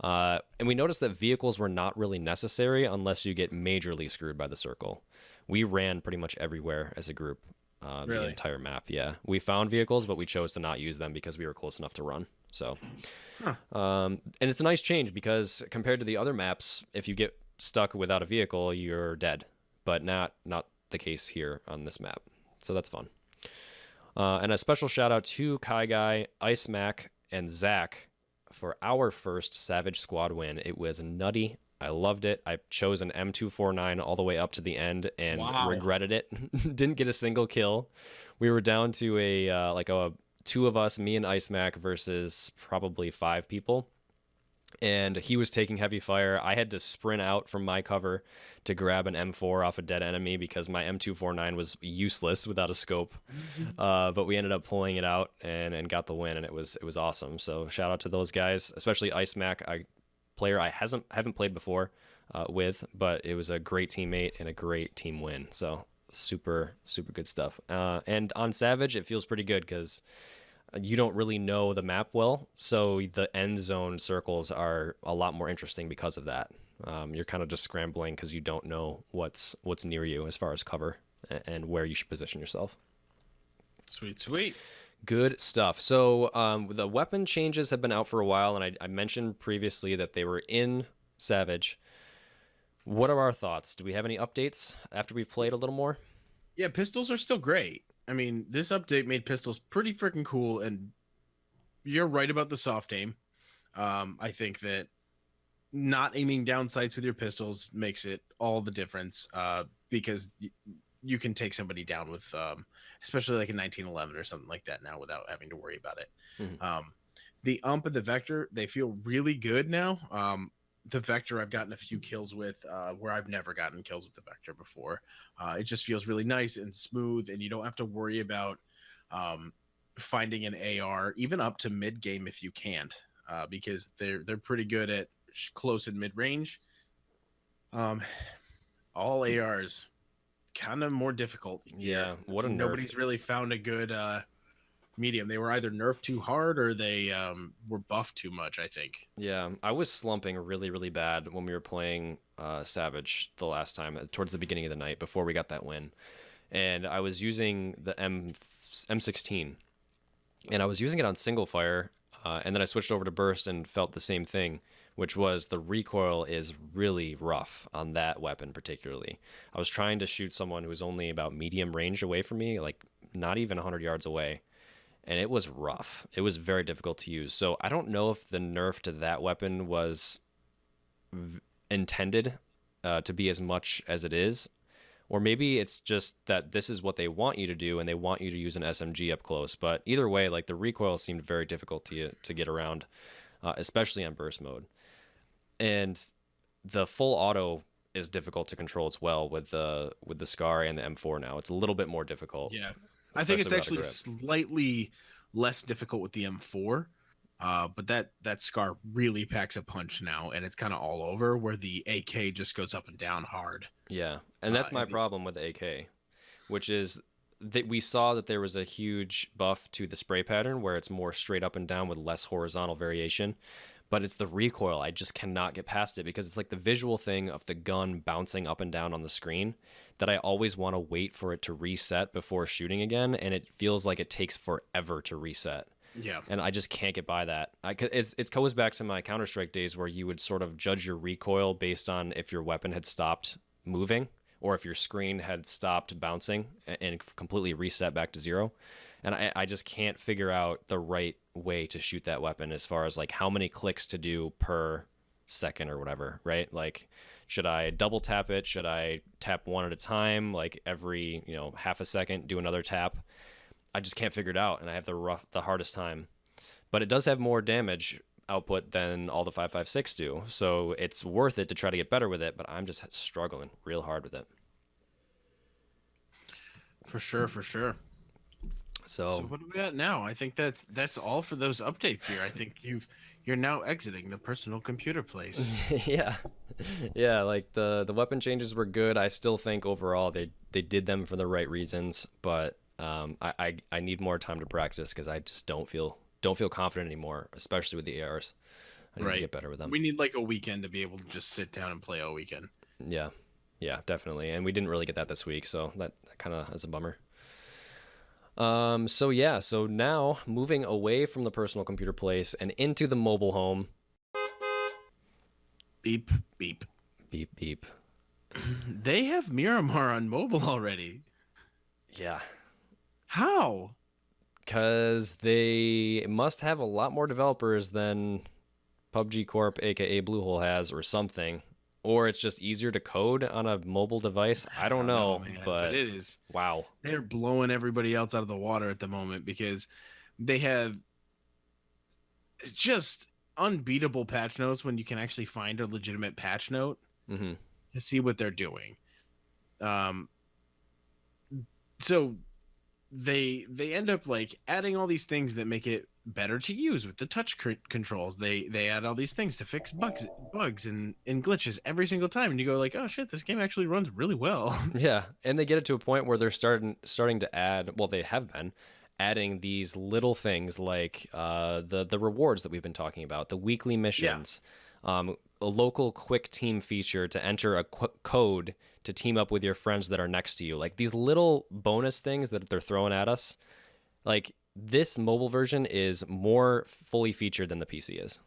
And we noticed that vehicles were not really necessary unless you get majorly screwed by the circle. We ran pretty much everywhere as a group, the entire map. Yeah, we found vehicles, but we chose to not use them because we were close enough to run. So, and it's a nice change because compared to the other maps, if you get stuck without a vehicle, you're dead. But not the case here on this map. So that's fun. And a special shout out to Kai Guy, Ice Mac, and Zach for our first Savage Squad win. It was nutty. I loved it. I chose an M249 all the way up to the end and regretted it. Didn't get a single kill. We were down to a 2 of us, me and Ice Mac, versus probably 5 people. And he was taking heavy fire. I had to sprint out from my cover to grab an M4 off a dead enemy because my M249 was useless without a scope. But we ended up pulling it out and got the win, and it was awesome. So shout out to those guys, especially Ice Mac, a player I haven't played before with, but it was a great teammate and a great team win. So super, super good stuff. And on Savage, it feels pretty good because you don't really know the map well, so the end zone circles are a lot more interesting because of that. You're kind of just scrambling because you don't know what's near you as far as cover and where you should position yourself. Sweet, sweet. Good stuff. So the weapon changes have been out for a while, and I mentioned previously that they were in Savage. What are our thoughts? Do we have any updates after we've played a little more? Yeah, pistols are still great. I mean, this update made pistols pretty freaking cool, and you're right about the soft aim. I think that not aiming down sights with your pistols makes it all the difference, because you can take somebody down with, especially like a 1911 or something like that now without having to worry about it. Mm-hmm. The ump and the vector, they feel really good now. The vector I've gotten a few kills with, where I've never gotten kills with the vector before. It just feels really nice and smooth, and you don't have to worry about finding an AR even up to mid game if you can't, because they're pretty good at close and mid range. All ARs kind of more difficult. Yeah, what a nerf. Nobody's really found a good medium. They were either nerfed too hard or they were buffed too much, I think. Yeah, I was slumping really, really bad when we were playing Savage the last time, towards the beginning of the night before we got that win. And I was using the M16, and I was using it on single fire, and then I switched over to burst and felt the same thing, which was the recoil is really rough on that weapon particularly. I was trying to shoot someone who was only about medium range away from me, like not even 100 yards away, and it was rough. It was very difficult to use. So I don't know if the nerf to that weapon was intended to be as much as it is, or maybe it's just that this is what they want you to do and they want you to use an SMG up close. But either way, like the recoil seemed very difficult to get around, especially on burst mode. And the full auto is difficult to control as well with the SCAR and the M4 now. It's a little bit more difficult. Yeah. I think it's actually slightly less difficult with the M4, but that SCAR really packs a punch now, and it's kind of all over, where the AK just goes up and down hard. Yeah, and that's my problem with the AK, which is that we saw that there was a huge buff to the spray pattern where it's more straight up and down with less horizontal variation. But it's the recoil. I just cannot get past it because it's like the visual thing of the gun bouncing up and down on the screen that I always want to wait for it to reset before shooting again. And it feels like it takes forever to reset. Yeah. And I just can't get by that. It goes back to my Counter-Strike days where you would sort of judge your recoil based on if your weapon had stopped moving or if your screen had stopped bouncing and completely reset back to zero. And I just can't figure out the right way to shoot that weapon as far as like how many clicks to do per second or whatever, right? Like, should I double tap it? Should I tap one at a time? Like every, half a second, do another tap? I just can't figure it out, and I have the hardest time. But it does have more damage output than all the 5.56 do, so it's worth it to try to get better with it, but I'm just struggling real hard with it. For sure, for sure. So what do we got now? I think that's all for those updates here. I think you're now exiting the personal computer place. Yeah, like the weapon changes were good. I still think overall they did them for the right reasons, but I need more time to practice because I just don't feel confident anymore, especially with the ARs. I need to get better with them. We need like a weekend to be able to just sit down and play all weekend. Yeah, definitely. And we didn't really get that this week, so that kind of is a bummer. So now moving away from the personal computer place and into the mobile home. Beep, beep. Beep, beep. They have Miramar on mobile already. Yeah. How? Because they must have a lot more developers than PUBG Corp, aka Bluehole, has, or something. Or it's just easier to code on a mobile device. I don't know, but it is. Wow. They're blowing everybody else out of the water at the moment because they have just unbeatable patch notes when you can actually find a legitimate patch note to see what they're doing. So they end up like adding all these things that make it better to use with the touch controls. They add all these things to fix bugs and glitches every single time, and you go like, oh shit, this game actually runs really well. Yeah, and they get it to a point where they're starting to add, well, they have been adding these little things like the rewards that we've been talking about, the weekly missions, a local quick team feature to enter a code to team up with your friends that are next to you. Like these little bonus things that they're throwing at us. Like this mobile version is more fully featured than the PC is.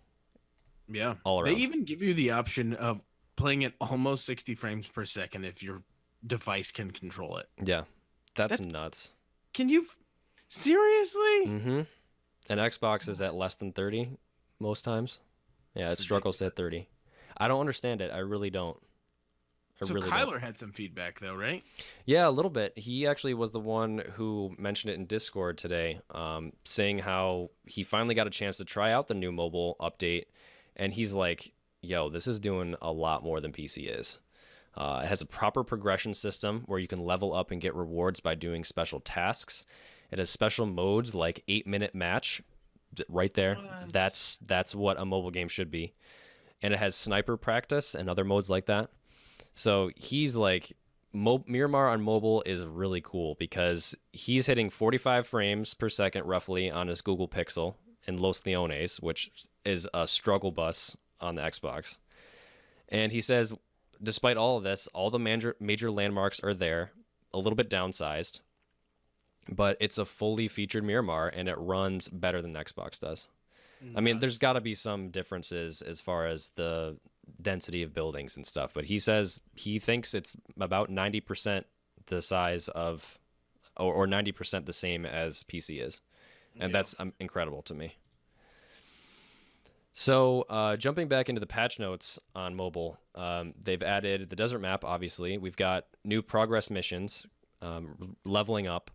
Yeah. All around. They even give you the option of playing at almost 60 frames per second if your device can control it. Yeah. That's nuts. Can you seriously? Mm-hmm. And Xbox is at less than 30 most times. Yeah, it struggles to hit 30. I don't understand it. I really don't. Kyler had some feedback though, right? Yeah, a little bit. He actually was the one who mentioned it in Discord today, saying how he finally got a chance to try out the new mobile update, and he's like, yo, this is doing a lot more than PC is. It has a proper progression system where you can level up and get rewards by doing special tasks. It has special modes like 8-minute match right there. What? That's what a mobile game should be. And it has sniper practice and other modes like that. So he's like, Miramar on mobile is really cool because he's hitting 45 frames per second roughly on his Google Pixel in Los Leones, which is a struggle bus on the Xbox. And he says, despite all of this, all the major landmarks are there, a little bit downsized, but it's a fully featured Miramar and it runs better than Xbox does. I mean, there's got to be some differences as far as the density of buildings and stuff, but he says he thinks it's about 90% the size of, or 90% the same as PC is. And that's incredible to me. So jumping back into the patch notes on mobile, they've added the desert map, obviously. We've got new progress missions, leveling up,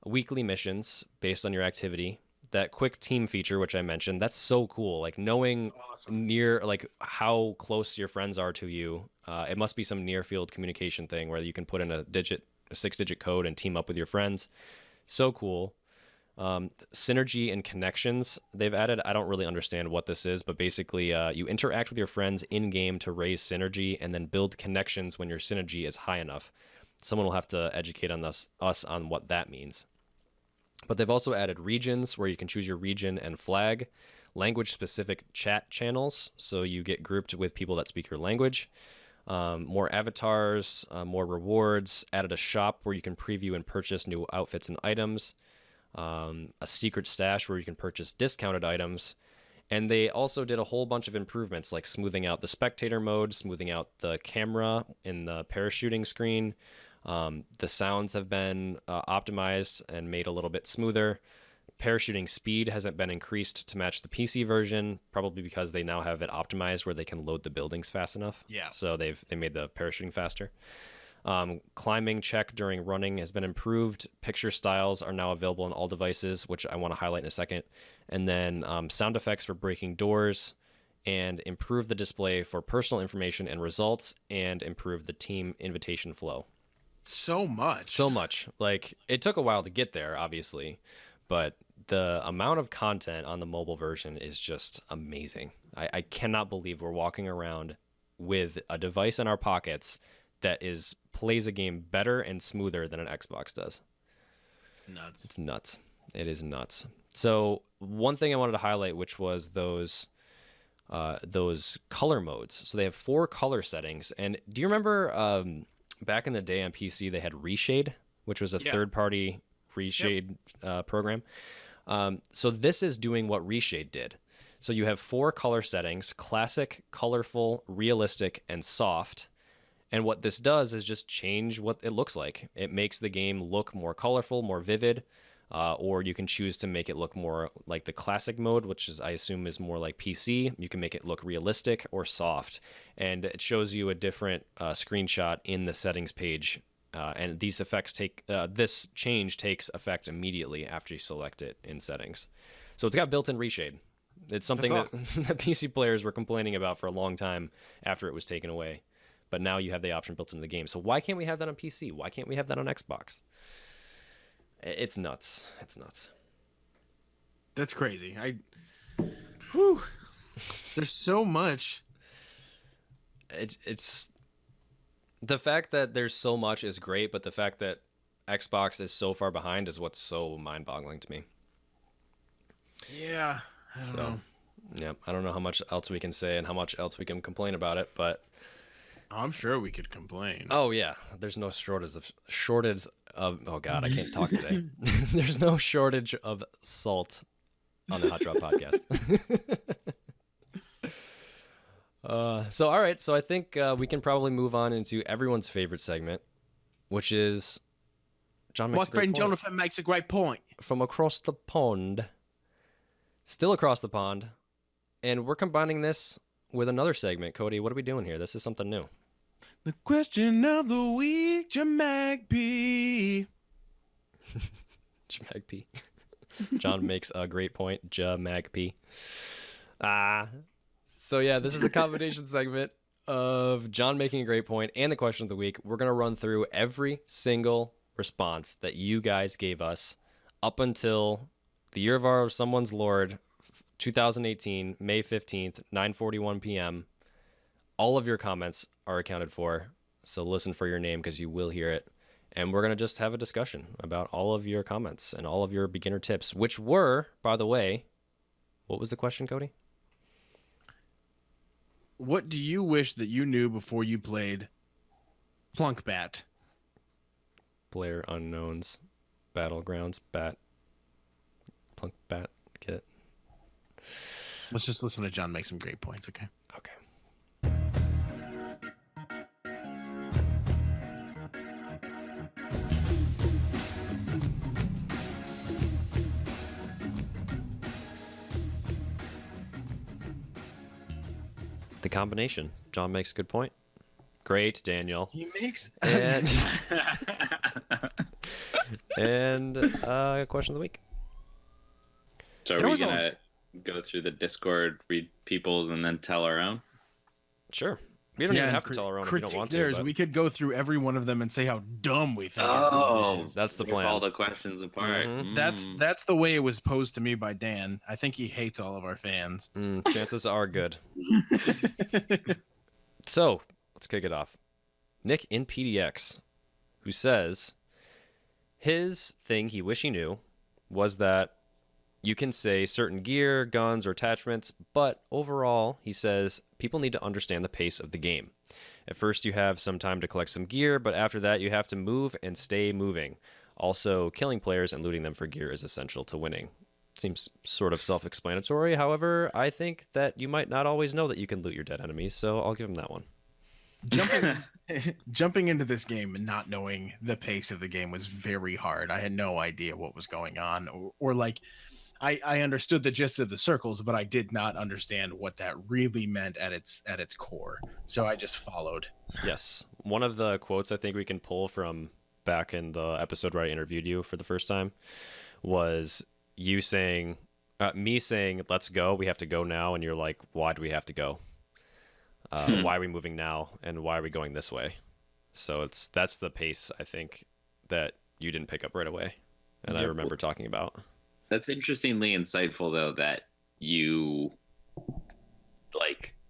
weekly missions based on your activity, that quick team feature, which I mentioned. That's so cool. Like knowing like how close your friends are to you. It must be some near field communication thing where you can put in a 6-digit code and team up with your friends. So cool. Synergy and connections they've added. I don't really understand what this is, but basically you interact with your friends in game to raise synergy and then build connections when your synergy is high enough. Someone will have to educate on us on what that means. But they've also added regions where you can choose your region and flag, language-specific chat channels, so you get grouped with people that speak your language, more avatars, more rewards, added a shop where you can preview and purchase new outfits and items, a secret stash where you can purchase discounted items, and they also did a whole bunch of improvements like smoothing out the spectator mode, smoothing out the camera in the parachuting screen. The sounds have been optimized and made a little bit smoother. Parachuting speed hasn't been increased to match the PC version, probably because they now have it optimized where they can load the buildings fast enough. Yeah. So they made the parachuting faster. Climbing check during running has been improved. Picture styles are now available on all devices, which I want to highlight in a second. And then sound effects for breaking doors, and improve the display for personal information and results, and improve the team invitation flow. So much. Like, it took a while to get there, obviously, but the amount of content on the mobile version is just amazing. I cannot believe we're walking around with a device in our pockets that plays a game better and smoother than an Xbox does. It's nuts. It is nuts. So one thing I wanted to highlight, which was those color modes. So they have 4 color settings. And do you remember back in the day on PC, they had Reshade, which was a third-party reshade program. So this is doing what Reshade did. So you have 4 color settings: classic, colorful, realistic, and soft. And what this does is just change what it looks like. It makes the game look more colorful, more vivid, or you can choose to make it look more like the classic mode, which is, I assume, is more like PC. You can make it look realistic or soft. And it shows you a different screenshot in the settings page. And these effects this change takes effect immediately after you select it in settings. So it's got built-in reshade. It's something that PC players were complaining about for a long time after it was taken away. But now you have the option built into the game. So why can't we have that on PC? Why can't we have that on Xbox? It's nuts. It's nuts. That's crazy. There's so much. It's the fact that there's so much is great, but the fact that Xbox is so far behind is what's so mind-boggling to me. Yeah, I don't know. Yeah, I don't know how much else we can say and how much else we can complain about it, but I'm sure we could complain. oh yeah, there's no shortage of oh god, I can't talk today. There's no shortage of salt on the Hot Drop Podcast. So all right, so I think we can probably move on into everyone's favorite segment, which is John makes My a great friend point. Jonathan makes a great point. From across the pond, still across the pond, and we're combining this with another segment. Cody, what are we doing here? This is something new. The question of the week, Jamagpy. Jamagpy. John makes a great point. Jamagpy. So yeah, this is a combination segment of John making a great point and the question of the week. We're gonna run through every single response that you guys gave us up until the year of our someone's Lord, 2018, May 15th, 9:41 p.m. All of your comments are accounted for, so listen for your name because you will hear it. And we're going to just have a discussion about all of your comments and all of your beginner tips, which were, by the way, what was the question, Cody? What do you wish that you knew before you played Plunkbat? Player Unknowns, Battlegrounds, Plunk Bat, get it? Let's just listen to John make some great points, okay? Okay. The combination. John makes a good point. Great, Daniel. He makes And question of the week. So are we gonna go through the Discord, read people's, and then tell our own? Sure. We don't even have to tell our own if you don't want to. Theirs. But We could go through every one of them and say how dumb we think. Oh, it is. that's the rip plan. all the questions apart. Mhm. That's the way it was posed to me by Dan. I think he hates all of our fans. Chances are good. So let's kick it off. Nick in PDX, who says his thing he wish he knew was that you can say certain gear, guns, or attachments, but overall, he says people need to understand the pace of the game. At first, you have some time to collect some gear, but after that, you have to move and stay moving. Also, killing players and looting them for gear is essential to winning. Seems sort of self-explanatory. However, I think that you might not always know that you can loot your dead enemies, so I'll give him that one. Jumping into this game and not knowing the pace of the game was very hard. I had no idea what was going on, or like I understood the gist of the circles, but I did not understand what that really meant at its core. So I just followed. Yes. One of the quotes I think we can pull from back in the episode where I interviewed you for the first time was you saying, me saying, let's go, we have to go now. And you're like, why do we have to go? Why are we moving now? And why are we going this way? So that's the pace, I think, that you didn't pick up right away. And I remember talking about. That's interestingly insightful, though, that you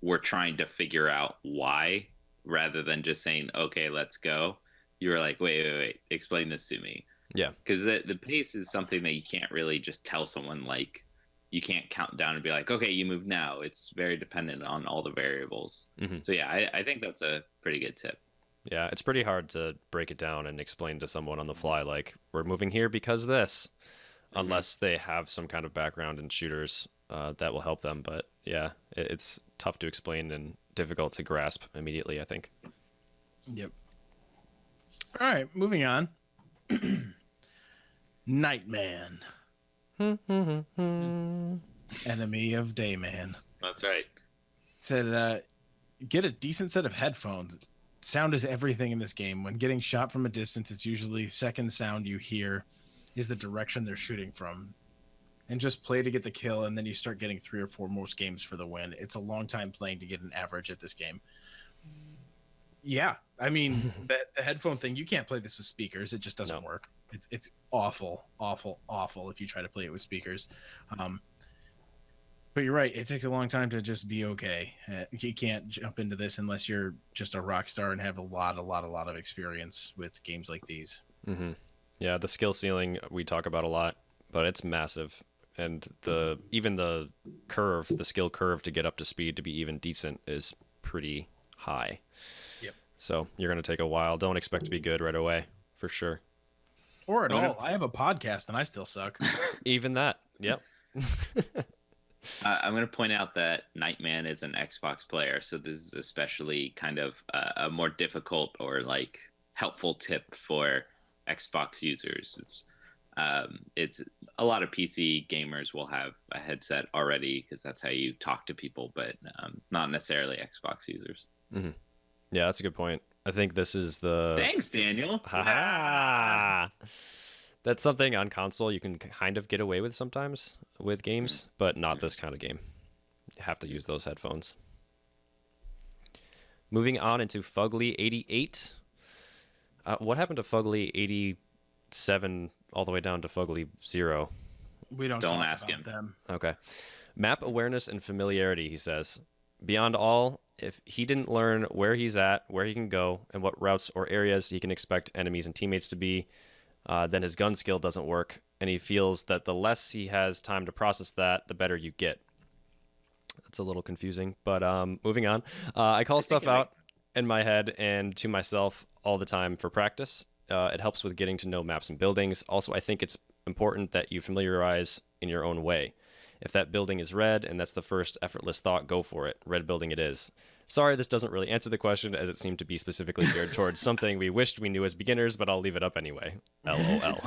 were trying to figure out why rather than just saying, okay, let's go. You were like, wait, explain this to me. Yeah. Because the pace is something that you can't really just tell someone, like, you can't count down and be like, okay, you move now. It's very dependent on all the variables. Mm-hmm. So, yeah, I think that's a pretty good tip. Yeah, it's pretty hard to break it down and explain to someone on the fly, like, we're moving here because this. Unless they have some kind of background in shooters, that will help them. But yeah, it's tough to explain and difficult to grasp immediately, I think. Yep. All right, moving on. Nightman. Enemy of Dayman. That's right. Said, get a decent set of headphones. Sound is everything in this game. When getting shot from a distance, it's usually the second sound you hear is the direction they're shooting from. And just play to get the kill, and then you start getting 3 or 4 most games for the win. It's a long time playing to get an average at this game. Yeah, I mean, the headphone thing, you can't play this with speakers. It just doesn't work. It's awful if you try to play it with speakers. But you're right. It takes a long time to just be okay. You can't jump into this unless you're just a rock star and have a lot of experience with games like these. Mm-hmm. Yeah, the skill ceiling we talk about a lot, but it's massive. And even the skill curve to get up to speed to be even decent is pretty high. Yep. So you're going to take a while. Don't expect to be good right away, for sure. Or at all. I have a podcast and I still suck. Even that. Yep. I'm going to point out that Nightman is an Xbox player, so this is especially kind of a more difficult or like helpful tip for Xbox users. It's a lot of PC gamers will have a headset already because that's how you talk to people, but not necessarily Xbox users. Mm-hmm. Yeah, that's a good point. I think this is the... Thanks, Daniel. That's something on console you can kind of get away with sometimes with games, but not this kind of game. You have to use those headphones. Moving on into Fugly88. What happened to Fugly87 all the way down to Fugly0? We don't ask about him. Them. Okay. Map awareness and familiarity, he says. Beyond all, if he didn't learn where he's at, where he can go, and what routes or areas he can expect enemies and teammates to be, then his gun skill doesn't work, and he feels that the less he has time to process that, the better you get. That's a little confusing, but moving on. I call stuff out in my head and to myself all the time for practice. It helps with getting to know maps and buildings. Also, I think it's important that you familiarize in your own way. If that building is red and that's the first effortless thought, go for it. Red building it is. Sorry, this doesn't really answer the question as it seemed to be specifically geared towards something we wished we knew as beginners, but I'll leave it up anyway. LOL.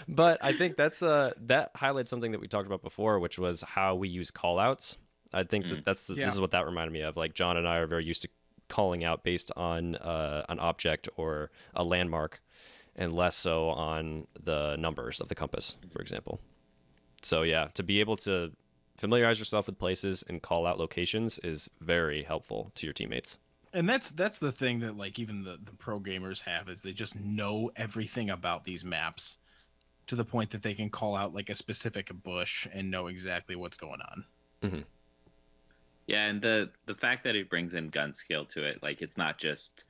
But I think that highlights something that we talked about before, which was how we use callouts. I think this is what that reminded me of. Like John and I are very used to calling out based on an object or a landmark, and less so on the numbers of the compass, for example. So yeah, to be able to familiarize yourself with places and call out locations is very helpful to your teammates. And that's the thing that like even the pro gamers have, is they just know everything about these maps to the point that they can call out like a specific bush and know exactly what's going on. Mm-hmm. Yeah, and the fact that it brings in gun skill to it, like it's not just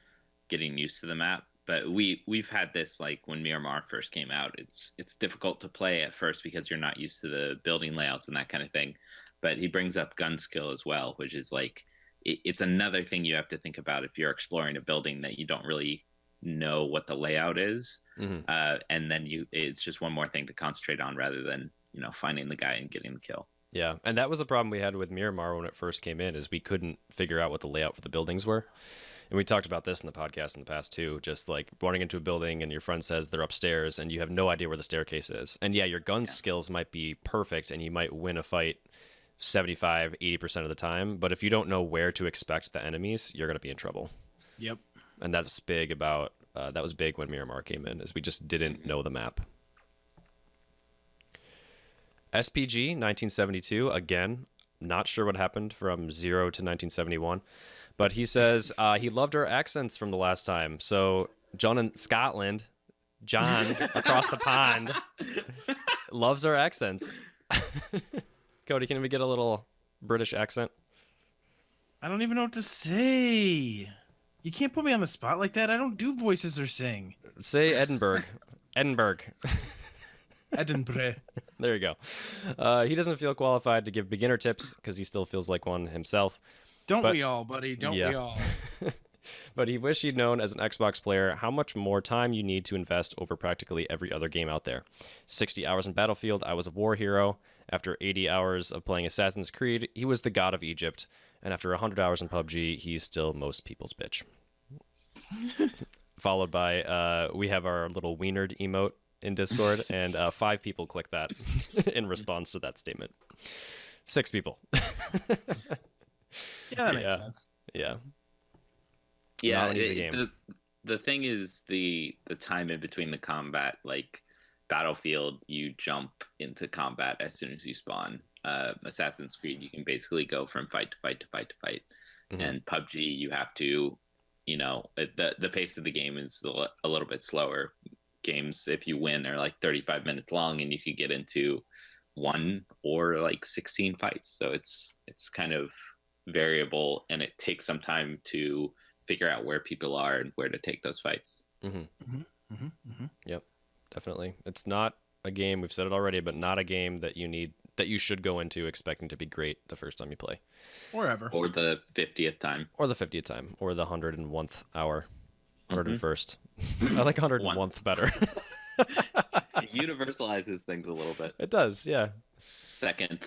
getting used to the map, but we've had this like when Miramar first came out. It's difficult to play at first because you're not used to the building layouts and that kind of thing. But he brings up gun skill as well, which is like it's another thing you have to think about if you're exploring a building that you don't really know what the layout is, and then it's just one more thing to concentrate on rather than finding the guy and getting the kill. Yeah, and that was a problem we had with Miramar when it first came in, is we couldn't figure out what the layout for the buildings were. And we talked about this in the podcast in the past too, just like running into a building and your friend says they're upstairs and you have no idea where the staircase is. And yeah, your gun skills might be perfect and you might win a fight 75-80% of the time, but if you don't know where to expect the enemies, you're going to be in trouble. Yep. And that's big about that was big when Miramar came in, is we just didn't know the map. SPG 1972, again, not sure what happened from 0 to 1971, but he says he loved our accents from the last time. So John in Scotland, John across the pond, loves our accents. Cody, can we get a little British accent? I don't even know what to say. You can't put me on the spot like that. I don't do voices or sing. Say Edinburgh. Edinburgh. Edinburgh. There you go. He doesn't feel qualified to give beginner tips because he still feels like one himself. Don't we all, buddy? Don't we all? But he wished he'd known as an Xbox player how much more time you need to invest over practically every other game out there. 60 hours in Battlefield, I was a war hero. After 80 hours of playing Assassin's Creed, he was the god of Egypt. And after 100 hours in PUBG, he's still most people's bitch. Followed by, we have our little wienered emote in Discord, and 5 people click that in response to that statement. 6 people. Yeah, that makes sense. Yeah. Yeah, not an easy game. The thing is the time in between the combat, like Battlefield, you jump into combat as soon as you spawn. Assassin's Creed, you can basically go from fight to fight to fight to fight. Mm-hmm. And PUBG, you have to, the pace of the game is a little bit slower. Games, if you win, are like 35 minutes long, and you could get into 1 or like 16 fights. So it's kind of variable, and it takes some time to figure out where people are and where to take those fights. Mm-hmm. Mm-hmm. Mm-hmm. Yep. definitely. It's not a game, we've said it already, but not a game that you should go into expecting to be great the first time you play. Or ever. Or the 50th time. Or the 50th time. Or the 101th hour. 101st. I like 101th better. It universalizes things a little bit. It does, yeah. Second.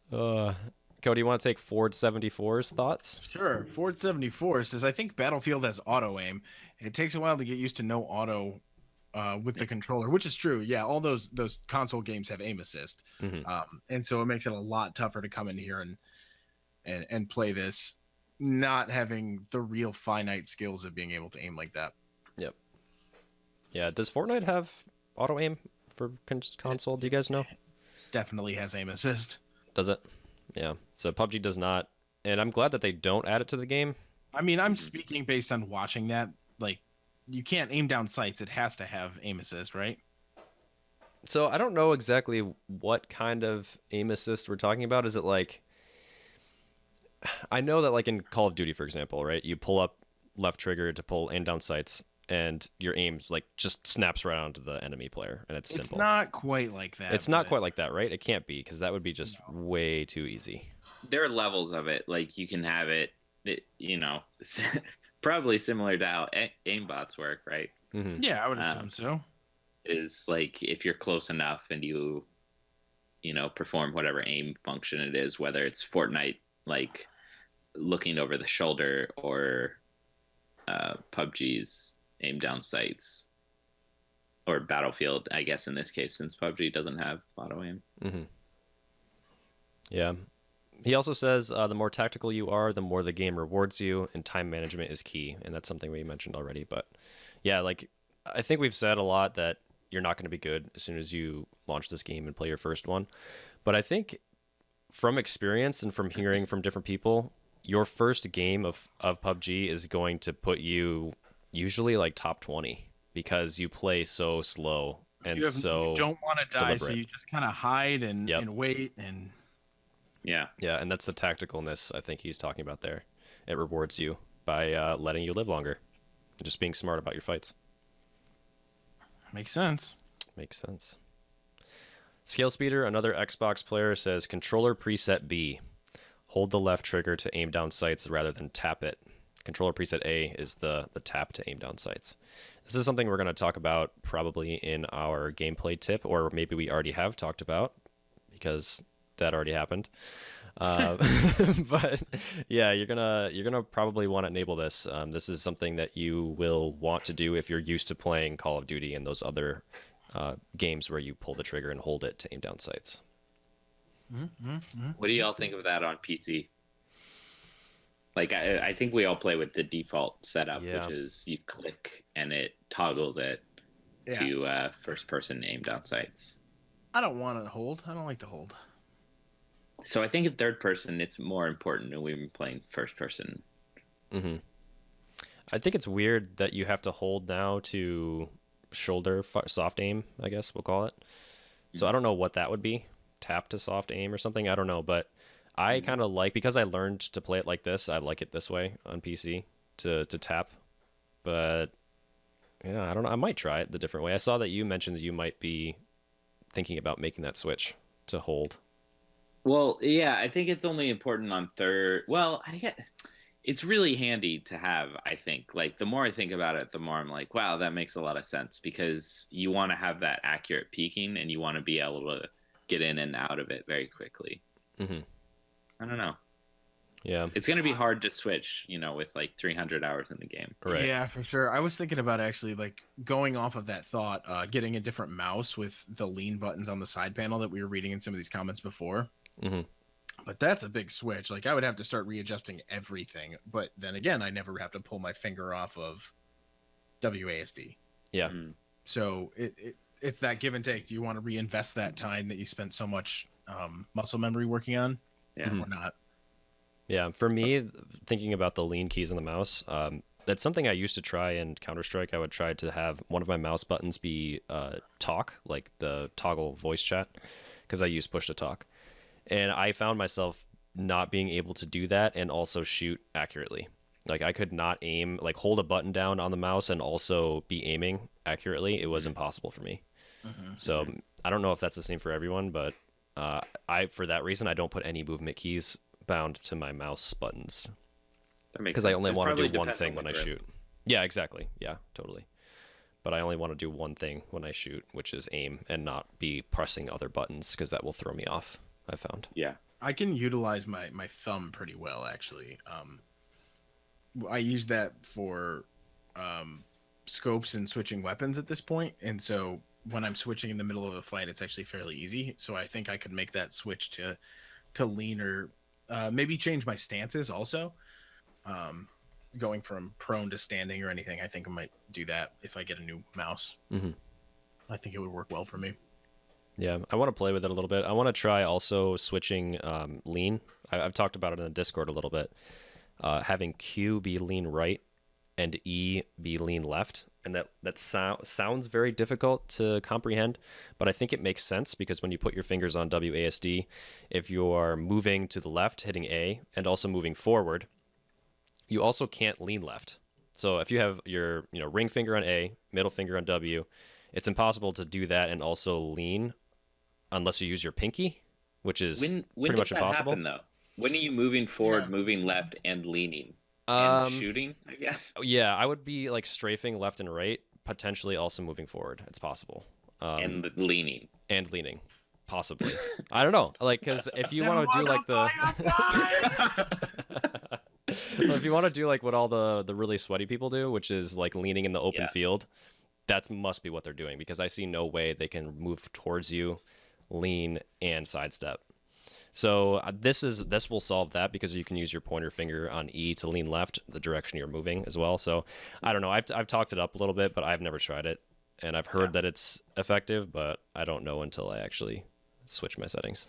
Cody, you want to take Ford 74's thoughts? Sure. Ford 74 says, I think Battlefield has auto aim. It takes a while to get used to no auto with the controller, which is true. Yeah, all those console games have aim assist. And so it makes it a lot tougher to come in here and play this, not having the real finite skills of being able to aim like that. Yep. Yeah, does Fortnite have auto aim for console? Do you guys know? Definitely has aim assist. Does it? Yeah. So PUBG does not, and I'm glad that they don't add it to the game. I mean, I'm speaking based on watching that. Like, you can't aim down sights. It has to have aim assist, right? So I don't know exactly what kind of aim assist we're talking about. Is it like, I know that like in Call of Duty, for example, right? You pull up left trigger to pull aim down sights, and your aim like just snaps right onto the enemy player, and it's simple. It's not quite like that. It's not quite like that, right? It can't be, because that would be just way too easy. There are levels of it. Like, you can have it you know, probably similar to how aimbots work, right? Yeah, I would assume so. Is like, if you're close enough and you know, perform whatever aim function it is, whether it's Fortnite, like looking over the shoulder, or PUBG's aim down sights, or Battlefield, I guess in this case, since PUBG doesn't have auto aim. Yeah. He also says the more tactical you are, the more the game rewards you, and time management is key. And that's something we mentioned already. But yeah, like, I think we've said a lot that you're not going to be good as soon as you launch this game and play your first one. But I think from experience and from hearing from different people, your first game of PUBG is going to put you usually like top 20, because you play so slow and you don't want to die, deliberate. so you just kind of hide and wait and Yeah, and that's the tacticalness I think he's talking about there. It rewards you by letting you live longer and just being smart about your fights. Makes sense. Makes sense. Scale Speeder, another Xbox player, says controller preset B. Hold the left trigger to aim down sights rather than tap it. Controller preset A is the tap to aim down sights. This is something we're going to talk about probably in our gameplay tip, or maybe we already have talked about, because that already happened. But yeah, you're gonna probably want to enable this. This is something that you will want to do if you're used to playing Call of Duty and those other games where you pull the trigger and hold it to aim down sights. What do y'all think of that on PC? Like, I think we all play with the default setup, which is you click and it toggles it to first person aim down sights. I don't want to hold. I don't like to hold. So I think in third person, it's more important, and we've been playing first person. I think it's weird that you have to hold now to shoulder soft aim, I guess we'll call it. So I don't know what that would be. Tap to soft aim or something. I don't know, but I kind of like, because I learned to play it like this, I like it this way on PC to tap. But yeah, I don't know. I might try it the different way. I saw that you mentioned that you might be thinking about making that switch to hold. Well, yeah, I think it's only important on third. Well, it's really handy to have, I think. Like, the more I think about it, the more I'm like, wow, that makes a lot of sense, because you want to have that accurate peeking, and you want to be able to get in and out of it very quickly. I don't know. Yeah. It's going to be hard to switch, you know, with like 300 hours in the game. Right. Yeah, for sure. I was thinking about actually, like, going off of that thought, getting a different mouse with the lean buttons on the side panel that we were reading in some of these comments before. But that's a big switch. Like, I would have to start readjusting everything. But then again, I never have to pull my finger off of WASD. Yeah. So it's that give and take. Do you want to reinvest that time that you spent so much muscle memory working on? Or not? Yeah, for me, thinking about the lean keys on the mouse, that's something I used to try in Counter-Strike. I would try to have one of my mouse buttons be talk, like the toggle voice chat, because I use push to talk. And I found myself not being able to do that and also shoot accurately. Like, I could not aim, like hold a button down on the mouse and also be aiming accurately, it was impossible for me. So I don't know if that's the same for everyone, but for that reason, I don't put any movement keys bound to my mouse buttons because I only want to do one thing when I shoot. Yeah, exactly. Yeah, totally. But I only want to do one thing when I shoot, which is aim and not be pressing other buttons because that will throw me off, I found. Yeah. I can utilize my thumb pretty well, actually. I use that for scopes and switching weapons at this point, and so when I'm switching in the middle of a fight, it's actually fairly easy. So I think I could make that switch to lean or maybe change my stances also. Going from prone to standing or anything, I think I might do that if I get a new mouse. I think it would work well for me. Yeah, I want to play with it a little bit. I want to try also switching lean. I've talked about it in the Discord a little bit. Having Q be lean right and E be lean left. And that sounds very difficult to comprehend, but I think it makes sense because when you put your fingers on WASD, if you're moving to the left, hitting A, and also moving forward, you also can't lean left. So if you have your ring finger on A, middle finger on W, it's impossible to do that and also lean unless you use your pinky, which is when pretty much impossible. Happen, though? When are you moving forward, moving left, and leaning? And shooting, I guess. Yeah, I would be like strafing left and right, potentially also moving forward. It's possible. And leaning. And leaning. Possibly. I don't know. Like, because if you want to do like well, if you want to do like what all the really sweaty people do, which is like leaning in the open field, that must be what they're doing because I see no way they can move towards you, lean, and sidestep. So this will solve that because you can use your pointer finger on E to lean left, the direction you're moving as well. So I don't know. I've talked it up a little bit, but I've never tried it, and I've heard that it's effective, but I don't know until I actually switch my settings.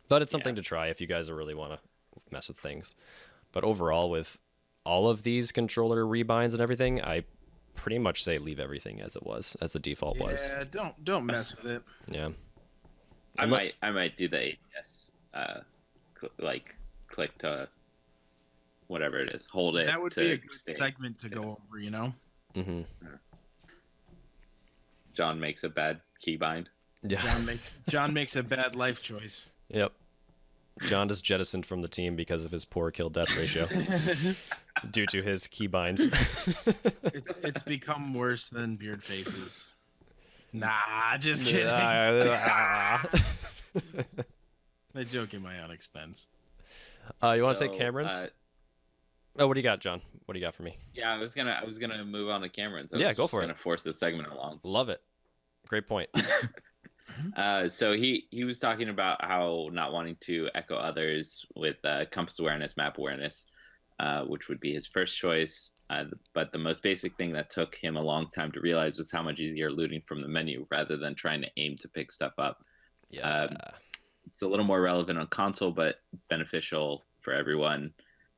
But it's something to try if you guys really want to mess with things. But overall, with all of these controller rebinds and everything, I pretty much say leave everything as it was, as the default was. Yeah, don't mess with it. Yeah. I might do the ADS, click to whatever it is, hold it. That would be a good segment to go over, you know. John makes a bad keybind. Yeah. John makes a bad life choice. Yep. John is jettisoned from the team because of his poor kill-death ratio due to his keybinds. It's become worse than beard faces. Nah, just kidding. I joke at my own expense. You want to take Cameron's? What do you got, John? What do you got for me? Yeah, I was gonna move on to Cameron's. Yeah, go for it. Gonna force this segment along. Love it. Great point. So he was talking about how not wanting to echo others with compass awareness, map awareness, which would be his first choice. But the most basic thing that took him a long time to realize was how much easier looting from the menu rather than trying to aim to pick stuff up. Yeah. It's a little more relevant on console, but beneficial for everyone.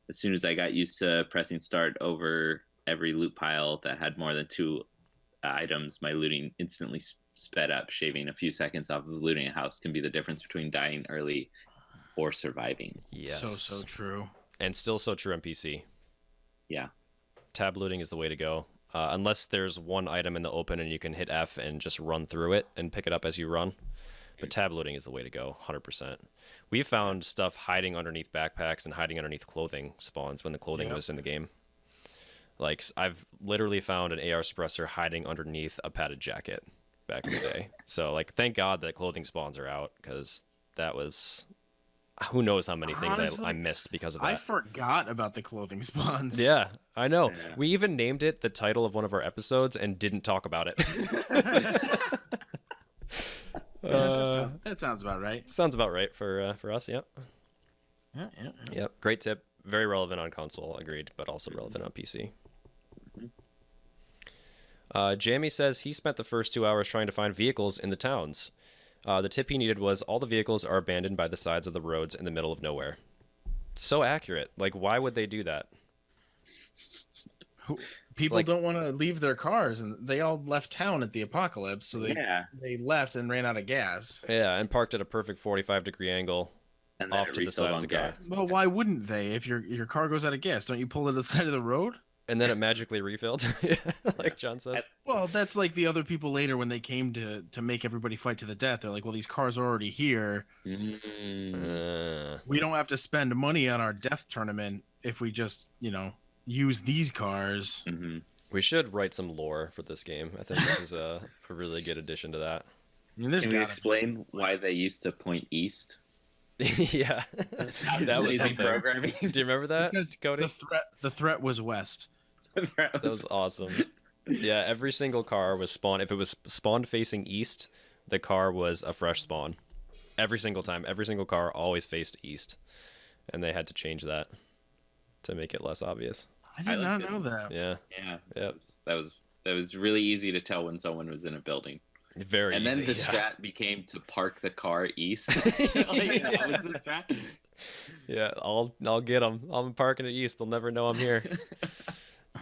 As soon as I got used to pressing start over every loot pile that had more than 2 items, my looting instantly sped up. Shaving a few seconds off of looting a house can be the difference between dying early or surviving. Yes. So true. And still so true on PC. Yeah. Tab looting is the way to go. Unless there's one item in the open and you can hit F and just run through it and pick it up as you run. But tab looting is the way to go, 100%. We've found stuff hiding underneath backpacks and hiding underneath clothing spawns when the clothing was in the game. Like, I've literally found an AR suppressor hiding underneath a padded jacket back in the day. So, like, thank God that clothing spawns are out, because that was... Who knows how many things I missed because of that. I forgot about the clothing spawns. Yeah, I know. Yeah. We even named it the title of one of our episodes and didn't talk about it. That sounds about right. Sounds about right for us, yep. Yeah. Yep, great tip. Very relevant on console, agreed, but also relevant on PC. Jamie says he spent the first 2 hours trying to find vehicles in the towns. The tip he needed was all the vehicles are abandoned by the sides of the roads in the middle of nowhere. So accurate. Like, why would they do that? People don't want to leave their cars, and they all left town at the apocalypse, so they left and ran out of gas. Yeah, and parked at a perfect 45-degree angle And off to the side of the car. Well, why wouldn't they? If your car goes out of gas, don't you pull to the side of the road? And then it magically refilled, yeah, like John says. Well, that's like the other people later when they came to make everybody fight to the death. They're like, well, these cars are already here. We don't have to spend money on our death tournament if we just, use these cars. Mm-hmm. We should write some lore for this game. I think this is a really good addition to that. I mean, Can we explain why they used to point east? Yeah, that was something. Programming. Do you remember that, Because Cody? the threat was west. That was awesome. Yeah, every single car was spawned. If it was spawned facing east, the car was a fresh spawn. Every single time, every single car always faced east, and they had to change that to make it less obvious. I did not know that. Yeah. Yeah. Yep. That was really easy to tell when someone was in a building. Very and easy. then the strat became to park the car east. That was the strat. Yeah, I'll get them. I'm parking it east. They'll never know I'm here.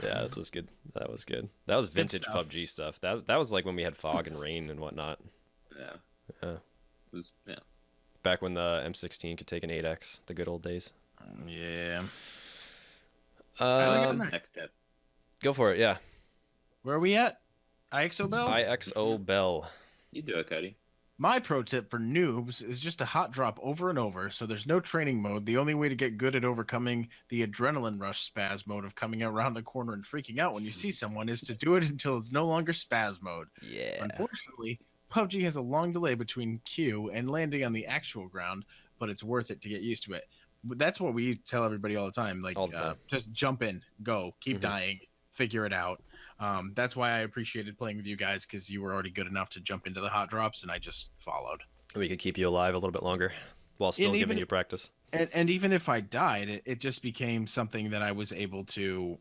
Yeah, this was good. That was good. That was vintage PUBG stuff. That was like when we had fog and rain and whatnot. Yeah. Yeah. It was, yeah. Back when the M16 could take an 8x, the good old days. Yeah. Next step. Go for it. Yeah. Where are we at? IXO Bell? IXO Bell. You do it, Cody. My pro tip for noobs is just to hot drop over and over, so there's no training mode. The only way to get good at overcoming the adrenaline rush spaz mode of coming around the corner and freaking out when you see someone is to do it until it's no longer spaz mode. Yeah. Unfortunately, PUBG has a long delay between Q and landing on the actual ground, but it's worth it to get used to it. That's what we tell everybody all the time. Like, just jump in, go, keep dying, figure it out. That's why I appreciated playing with you guys, because you were already good enough to jump into the hot drops, and I just followed. We could keep you alive a little bit longer while still giving you practice. And even if I died, it just became something that I was able to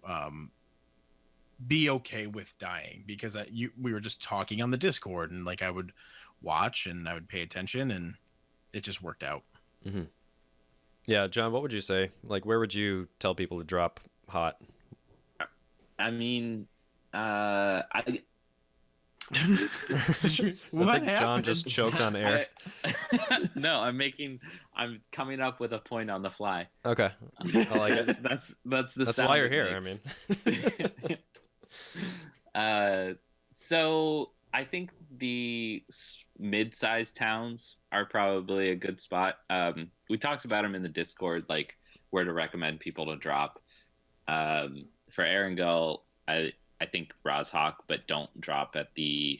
be okay with dying, because we were just talking on the Discord, and like I would watch and I would pay attention, and it just worked out. Mm-hmm. Yeah, John, what would you say? Like, where would you tell people to drop hot? I mean, I think John just choked on air. No, I'm coming up with a point on the fly. Okay, I like it. That's why you're here. I mean, so I think the mid-sized towns are probably a good spot. We talked about them in the Discord, like where to recommend people to drop. For Erangel, I think Rozhawk, but don't drop at the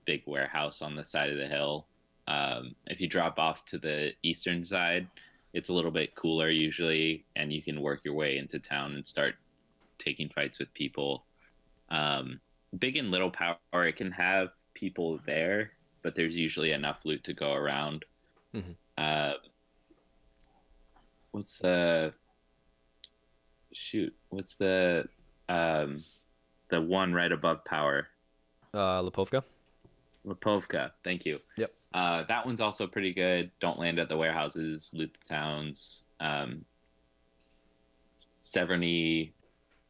big warehouse on the side of the hill. If you drop off to the eastern side, it's a little bit cooler usually, and you can work your way into town and start taking fights with people. Big and Little Power, it can have people there, but there's usually enough loot to go around. Mm-hmm. What's the one right above Power? Lipovka. Lipovka, thank you. Yep. That one's also pretty good. Don't land at the warehouses, loot the towns. Severny,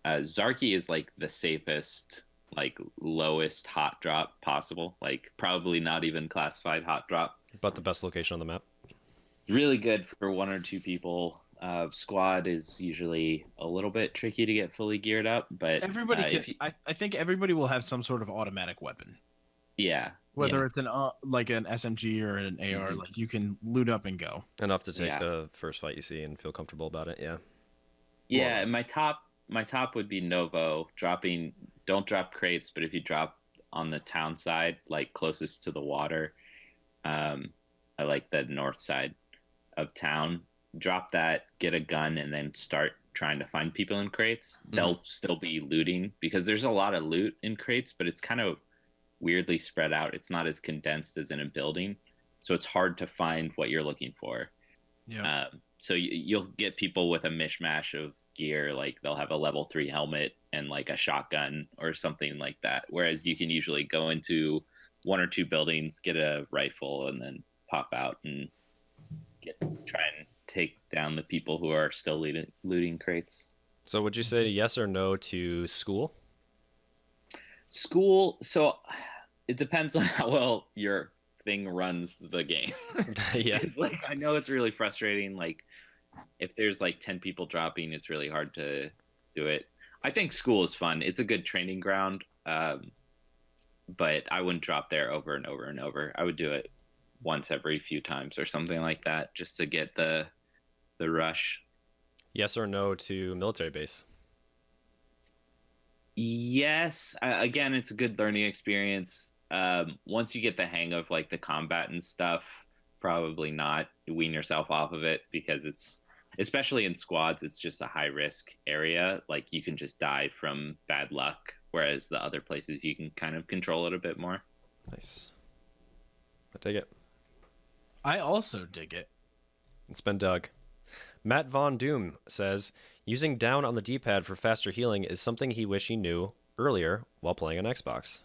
Zarki is like the safest, like lowest hot drop possible. Like probably not even classified hot drop. But the best location on the map. Really good for one or two people. Squad is usually a little bit tricky to get fully geared up, but everybody I think everybody will have some sort of automatic weapon. Yeah. Whether it's like an SMG or an AR, like you can loot up and go. Enough to take the first fight you see and feel comfortable about it. Yeah. Yeah, and my top would be Novo. Don't drop crates, but if you drop on the town side, like closest to the water, I like the north side of town. Drop that, get a gun, and then start trying to find people in crates. They'll still be looting because there's a lot of loot in crates, but it's kind of weirdly spread out. It's not as condensed as in a building, so it's hard to find what you're looking for. Yeah. So you'll get people with a mishmash of gear, like they'll have a level 3 helmet and like a shotgun or something like that. Whereas you can usually go into one or two buildings, get a rifle, and then pop out and try and take down the people who are still looting crates. So would you say yes or no to school? School, so it depends on how well your thing runs the game. Yeah. Like, I know it's really frustrating. Like, if there's like 10 people dropping, it's really hard to do it. I think school is fun. It's a good training ground, but I wouldn't drop there over and over and over. I would do it once every few times or something like that, just to get the rush. Yes or no to military base? Yes. Again, it's a good learning experience. Once you get the hang of like the combat and stuff, probably not. Wean yourself off of it, because it's, especially in squads, it's just a high risk area. Like you can just die from bad luck, whereas the other places you can kind of control it a bit more. Nice. I dig it. I also dig it. It's been Doug. Matt Von Doom says, using down on the D-pad for faster healing is something he wish he knew earlier while playing on Xbox.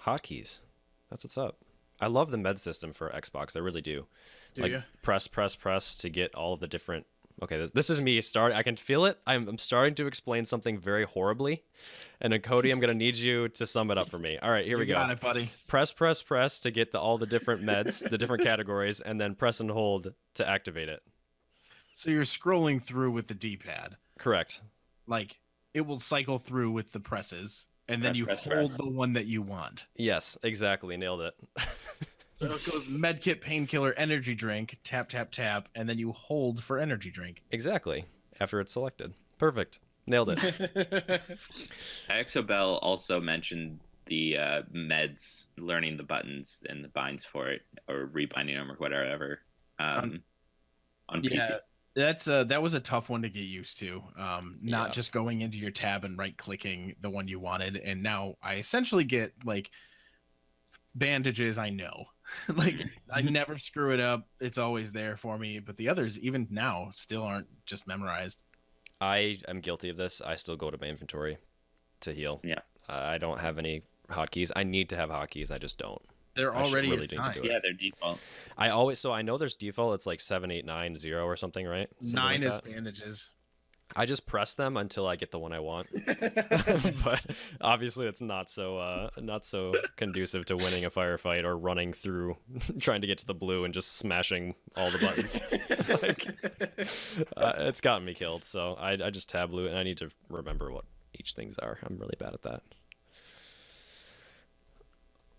Hotkeys. That's what's up. I love the med system for Xbox. I really do. Do you? Press to get all of the different... Okay, this is me starting. I can feel it. I'm starting to explain something very horribly. And then Cody, I'm going to need you to sum it up for me. All right, here we go. You got it, buddy. Press to get all the different meds, the different categories, and then press and hold to activate it. So you're scrolling through with the D-pad. Correct. Like, it will cycle through with the presses, and then you Press. hold the one that you want. Yes, exactly. Nailed it. So it goes medkit, painkiller, energy drink, tap, tap, tap, and then you hold for energy drink. Exactly. After it's selected. Perfect. Nailed it. Exobel also mentioned the meds, learning the buttons and the binds for it, or rebinding them or whatever, on PC. Yeah, that was a tough one to get used to. Not just going into your tab and right-clicking the one you wanted, and now I essentially get like bandages. I know, like I never screw it up. It's always there for me. But the others, even now, still aren't just memorized. I am guilty of this. I still go to my inventory to heal. Yeah. I don't have any hotkeys. I need to have hotkeys. I just don't. They're I should already really need to assigned. do it. Yeah, they're default. I know there's default. It's like 7-8-9-0 or something, right? Something 9 like is that. bandages. I just press them until I get the one I want. But obviously it's not so conducive to winning a firefight or running through trying to get to the blue and just smashing all the buttons. It's gotten me killed, so I just tab blue, and I need to remember what each things are. I'm really bad at that.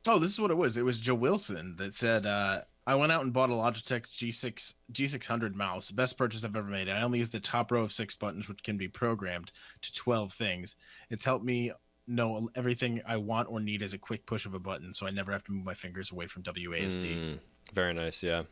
Oh, this is what it was. It was Joe Wilson that said, I went out and bought a Logitech G600 mouse. Best purchase I've ever made. I only use the top row of 6 buttons, which can be programmed to 12 things. It's helped me know everything I want or need as a quick push of a button, so I never have to move my fingers away from WASD. Very nice, yeah.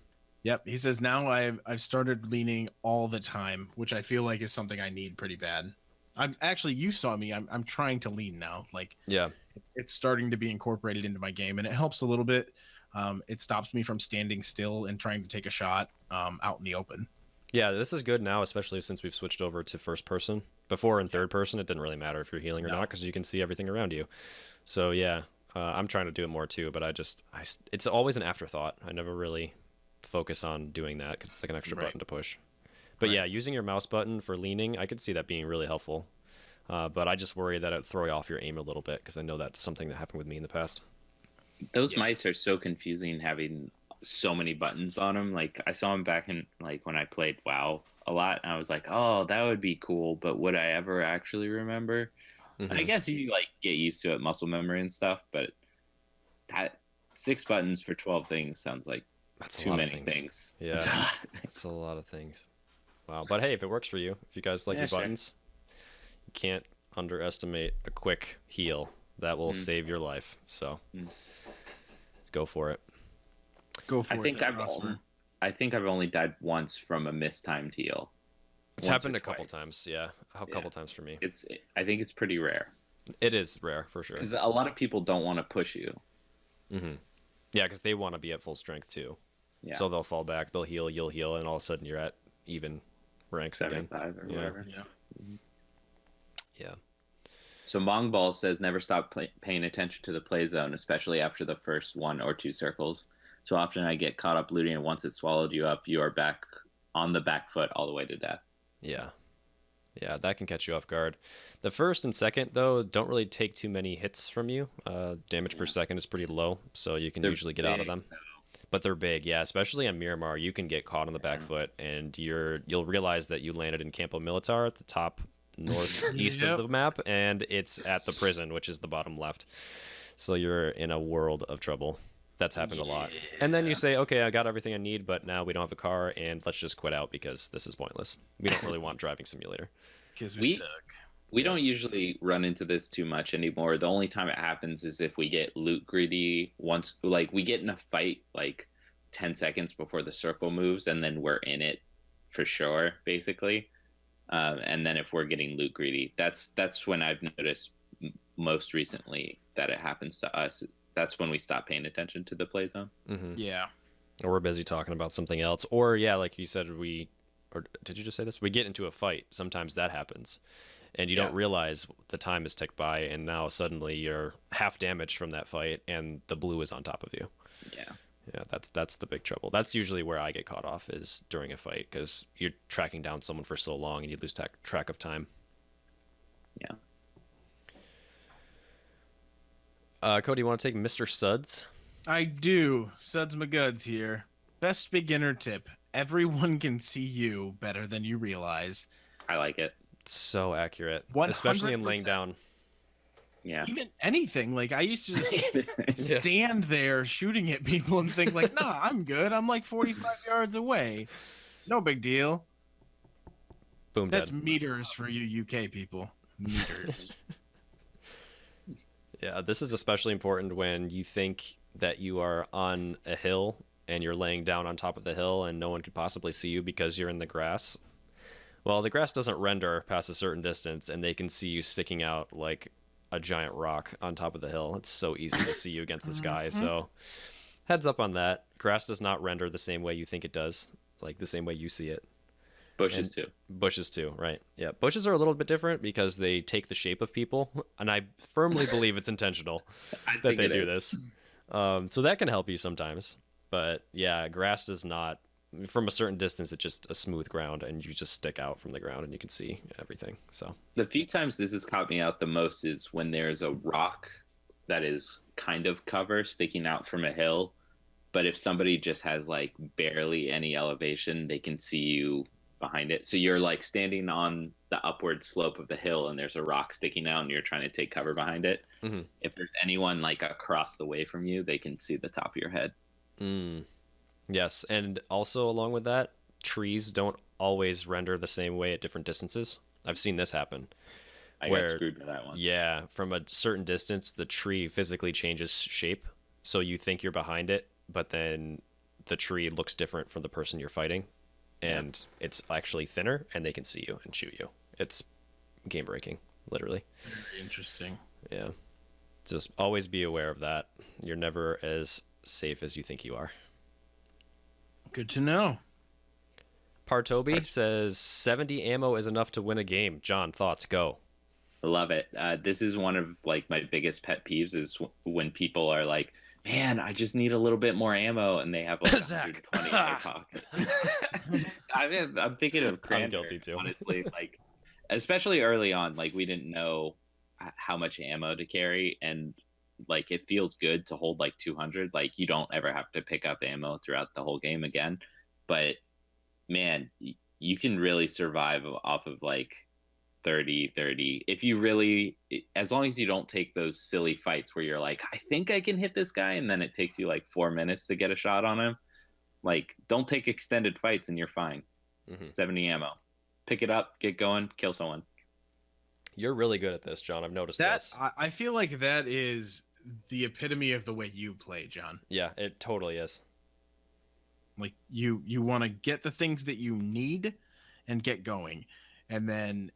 Yep. He says, now I've started leaning all the time, which I feel like is something I need pretty bad. I'm actually, you saw me. I'm trying to lean now. Like, Yeah. It's starting to be incorporated into my game, and it helps a little bit. It stops me from standing still and trying to take a shot out in the open. Yeah, this is good now, especially since we've switched over to first person. Before in third person, it didn't really matter if you're healing or not, because you can see everything around you. So yeah, I'm trying to do it more too, but it's always an afterthought. I never really focus on doing that because it's like an extra button to push. But yeah, using your mouse button for leaning, I could see that being really helpful. But I just worry that it'd throw you off your aim a little bit, because I know that's something that happened with me in the past. Those mice are so confusing having so many buttons on them. Like I saw them back in like when I played WoW a lot, and I was like, oh, that would be cool, but would I ever actually remember? I guess you like get used to it, muscle memory and stuff, but that 6 buttons for 12 things sounds like That's too many things. Yeah, that's a lot of things. Wow, but hey, if it works for you, if you guys like your buttons, you can't underestimate a quick heal. That will save your life. So go for it. Go for it. I think I've only died once from a mistimed heal. It's happened a couple times. Yeah, a couple times for me. I think it's pretty rare. It is rare for sure. Because a lot of people don't want to push you. Yeah, because they want to be at full strength too. Yeah. So they'll fall back, they'll heal, you'll heal, and all of a sudden you're at even ranks 75 again. or whatever. Yeah. So Mongball says never stop paying attention to the play zone, especially after the first 1 or 2 circles. So often I get caught up looting, and once it's swallowed you up, you are back on the back foot all the way to death. Yeah. Yeah, that can catch you off guard. The first and second, though, don't really take too many hits from you. Damage per second is pretty low, so you can usually get out of them. But they're big, yeah. Especially on Miramar, you can get caught on the back foot, and you'll realize that you landed in Campo Militar at the top northeast of the map, and it's at the prison, which is the bottom left. So you're in a world of trouble. That's happened a lot. And then you say, okay, I got everything I need, but now we don't have a car, and let's just quit out because this is pointless. We don't really want driving simulator. Because we suck. We don't usually run into this too much anymore. The only time it happens is if we get loot greedy once, like we get in a fight like 10 seconds before the circle moves, and then we're in it for sure, basically. And then if we're getting loot greedy, that's when I've noticed most recently that it happens to us. That's when we stop paying attention to the play zone. Mm-hmm. Yeah. Or we're busy talking about something else. Or, yeah, like you said, or did you just say this? We get into a fight. Sometimes that happens. And you don't realize the time has ticked by, and now suddenly you're half damaged from that fight, and the blue is on top of you. Yeah. Yeah, that's the big trouble. That's usually where I get caught off, is during a fight, because you're tracking down someone for so long, and you lose track of time. Yeah. Cody, you want to take Mr. Suds? I do. Suds McGuds here. Best beginner tip. Everyone can see you better than you realize. I like it. So accurate, 100%. especially in laying down. Yeah. Even anything. Like, I used to just stand there shooting at people and think, like, nah, I'm good. I'm like 45 yards away. No big deal. Boom, That's dead. meters for you UK people. Meters. Yeah, this is especially important when you think that you are on a hill and you're laying down on top of the hill and no one could possibly see you because you're in the grass. Well, the grass doesn't render past a certain distance, and they can see you sticking out like a giant rock on top of the hill. It's so easy to see you against the sky. So heads up on that. Grass does not render the same way you think it does, like the same way you see it. Bushes too. Bushes too, right. Yeah, bushes are a little bit different because they take the shape of people, and I firmly believe it's intentional that they do this. So that can help you sometimes. But yeah, grass does not. From a certain distance, it's just a smooth ground, and you just stick out from the ground, and you can see everything. So the few times this has caught me out the most is when there's a rock that is kind of cover sticking out from a hill, but if somebody just has like barely any elevation, they can see you behind it. So you're like standing on the upward slope of the hill, and there's a rock sticking out, and you're trying to take cover behind it. Mm-hmm. If there's anyone like across the way from you, they can see the top of your head. Yes, and also along with that, trees don't always render the same way at different distances. I've seen this happen. I got screwed by that one. Yeah, from a certain distance, the tree physically changes shape, so you think you're behind it, but then the tree looks different from the person you're fighting, and it's actually thinner, and they can see you and shoot you. It's game breaking, literally. Very interesting. Yeah. Just always be aware of that. You're never as safe as you think you are. Good to know. Partobi says 70 ammo is enough to win a game. John, thoughts? Go. I love it. This is one of like my biggest pet peeves is when people are like, man, I just need a little bit more ammo, and they have like 120 in their pocket. I'm thinking of Cranberry, I'm guilty too. honestly. Like, especially early on, like we didn't know how much ammo to carry, and like it feels good to hold like 200. Like you don't ever have to pick up ammo throughout the whole game again. But man, you can really survive off of like 30 if you really, as long as you don't take those silly fights where you're like, I think I can hit this guy, and then it takes you like 4 minutes to get a shot on him. Like, don't take extended fights and you're fine. 70 ammo, pick it up, get going, kill someone. You're really good at this, John. I've noticed That this. I feel like that is the epitome of the way you play, John. Yeah, it totally is. Like you want to get the things that you need and get going, and then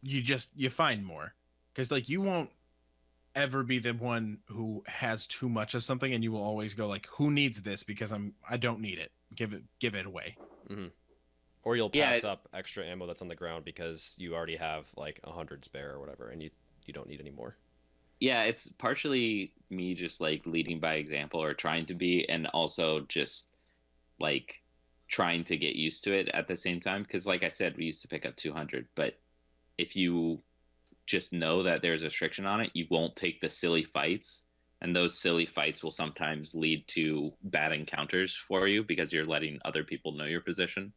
you find more, because like you won't ever be the one who has too much of something, and you will always go like, who needs this, because I don't need it, give it away. Or you'll pass up extra ammo that's on the ground because you already have like 100 spare or whatever, and you don't need any more. Yeah, it's partially me just like leading by example, or trying to be, and also just like trying to get used to it at the same time, because like I said, we used to pick up 200, but if you just know that there's a restriction on it, you won't take the silly fights, and those silly fights will sometimes lead to bad encounters for you because you're letting other people know your position.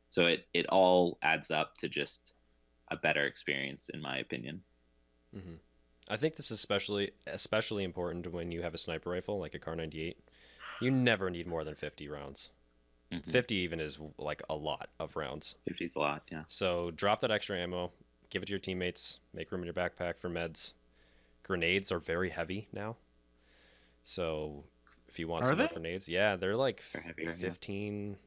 So it all adds up to just a better experience, in my opinion. Mm-hmm. I think this is especially important when you have a sniper rifle like a Kar 98. You never need more than 50 rounds. 50 even is like a lot of rounds. 50 is a lot, yeah. So drop that extra ammo, give it to your teammates, make room in your backpack for meds. Grenades are very heavy now. So if you want some more grenades, yeah, they're like 15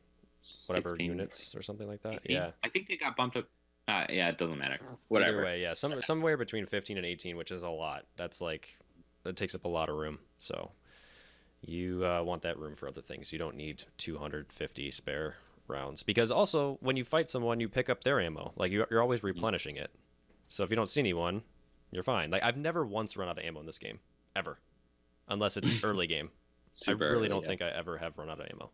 whatever 16, units or something like that. 18? Yeah. I think they got bumped up. Yeah, it doesn't matter. Whatever. Either way, yeah, somewhere between 15 and 18, which is a lot. That's like, that takes up a lot of room. So you want that room for other things. You don't need 250 spare rounds, because also when you fight someone, you pick up their ammo. Like you're always replenishing it. So if you don't see anyone, you're fine. Like I've never once run out of ammo in this game, ever, unless it's early game. I really don't think I ever have run out of ammo.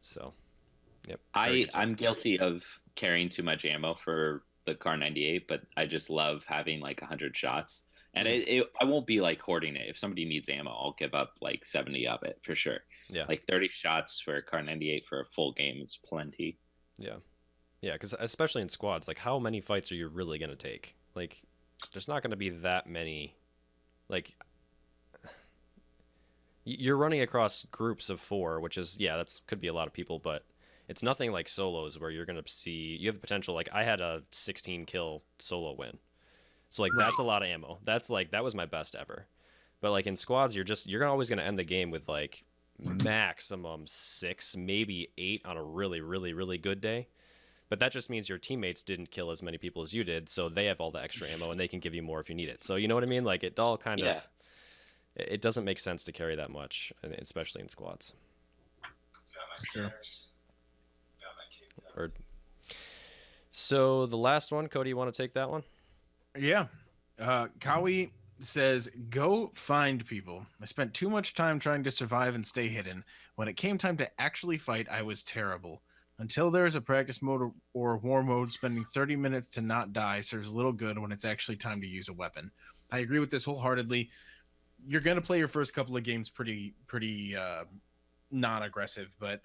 So, yep. I'm guilty of carrying too much ammo for the Kar 98, but I just love having like 100 shots. And I won't be like hoarding it. If somebody needs ammo, I'll give up like 70 of it for sure. Yeah. Like 30 shots for a Kar 98 for a full game is plenty. Yeah. Yeah, because especially in squads, like how many fights are you really going to take? Like there's not going to be that many. Like you're running across groups of 4, which is, yeah, that's could be a lot of people, but it's nothing like solos where you're going to see, you have the potential. Like I had a 16 kill solo win. So like that's a lot of ammo. That's like, that was my best ever. But like in squads, you're always going to end the game with like maximum 6, maybe 8 on a really, really, really good day. But that just means your teammates didn't kill as many people as you did, so they have all the extra ammo and they can give you more if you need it. So you know what I mean? Like it all kind of, it doesn't make sense to carry that much, especially in squads. Sure. So the last one, Cody, you want to take that one? Yeah. Kawi says, go find people. I spent too much time trying to survive and stay hidden. When it came time to actually fight, I was terrible. Until there is a practice mode or war mode, spending 30 minutes to not die serves little good when it's actually time to use a weapon. I agree with this wholeheartedly. You're going to play your first couple of games pretty non-aggressive, but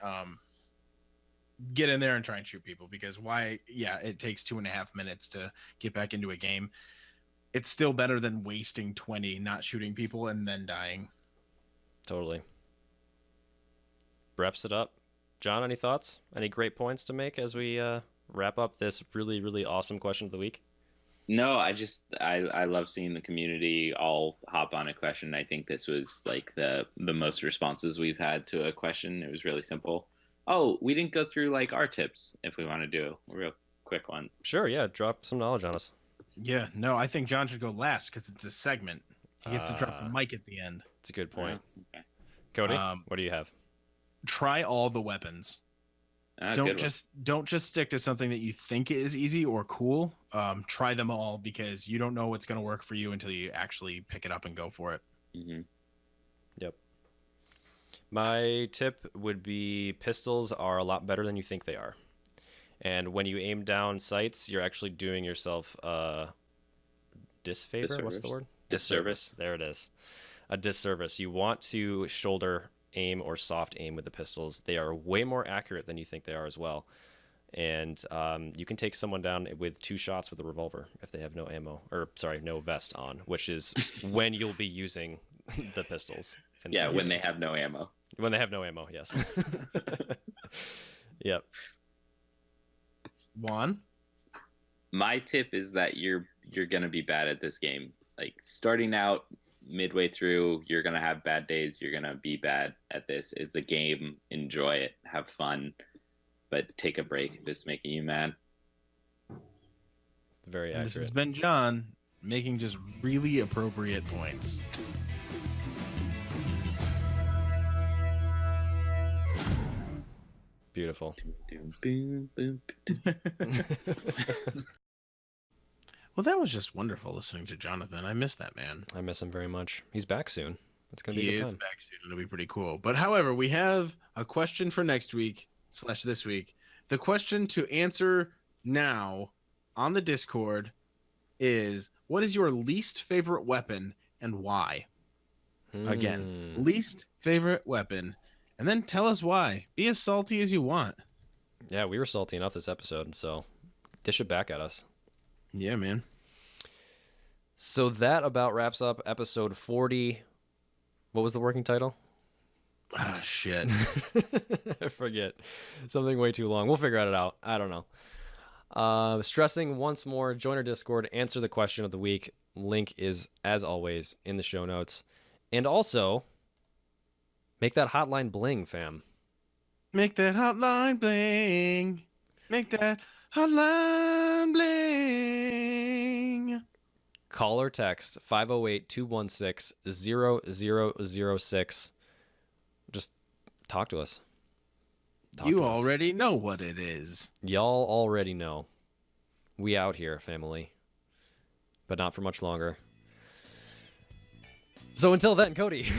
get in there and try and shoot people, because it takes 2.5 minutes to get back into a game. It's still better than wasting 20 not shooting people and then dying. Totally. Wraps it up. John, any thoughts? Any great points to make as we wrap up this really, really awesome question of the week? No, I love seeing the community all hop on a question. I think this was like the most responses we've had to a question. It was really simple. Oh, we didn't go through like our tips if we want to do a real quick one. Sure, yeah. Drop some knowledge on us. Yeah, no, I think John should go last because it's a segment. He gets to drop the mic at the end. It's a good point. Okay. Cody, what do you have? Try all the weapons. Don't just stick to something that you think is easy or cool. Try them all, because you don't know what's going to work for you until you actually pick it up and go for it. Mm-hmm. Yep. My tip would be pistols are a lot better than you think they are. And when you aim down sights, you're actually doing yourself a disfavor. What's the word? Disservice. There it is. A disservice. You want to shoulder aim or soft aim with the pistols. They are way more accurate than you think they are as well. And you can take someone down with 2 shots with a revolver if they have no ammo, or sorry, no vest on, which is when you'll be using the pistols. Yeah, when they have no ammo. When they have no ammo, yes. Yep. Juan? My tip is that you're going to be bad at this game. Like starting out, midway through, you're going to have bad days. You're going to be bad at this. It's a game. Enjoy it. Have fun. But take a break if it's making you mad. Very accurate. This has been John making just really appropriate points. Beautiful. Well, that was just wonderful listening to Jonathan. I miss that man. I miss him very much. He's back soon. It's going to be a good time. He is back soon. It'll be pretty cool. But however, we have a question for next week / this week. The question to answer now on the Discord is, what is your least favorite weapon and why? Again, least favorite weapon. And then tell us why. Be as salty as you want. Yeah, we were salty enough this episode, so dish it back at us. Yeah, man. So that about wraps up episode 40. What was the working title? Ah, shit. I forget. Something way too long. We'll figure it out. I don't know. Stressing once more, join our Discord, answer the question of the week. Link is, as always, in the show notes. And also, make that hotline bling, fam. Make that hotline bling. Make that hotline bling. Call or text 508-216-0006. Just talk to us. You already know what it is. Y'all already know. We out here, family. But not for much longer. So until then, Cody.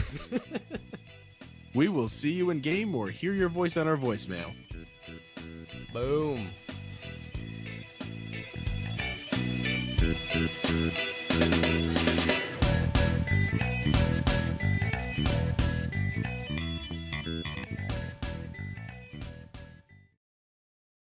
We will see you in game or hear your voice on our voicemail. Boom.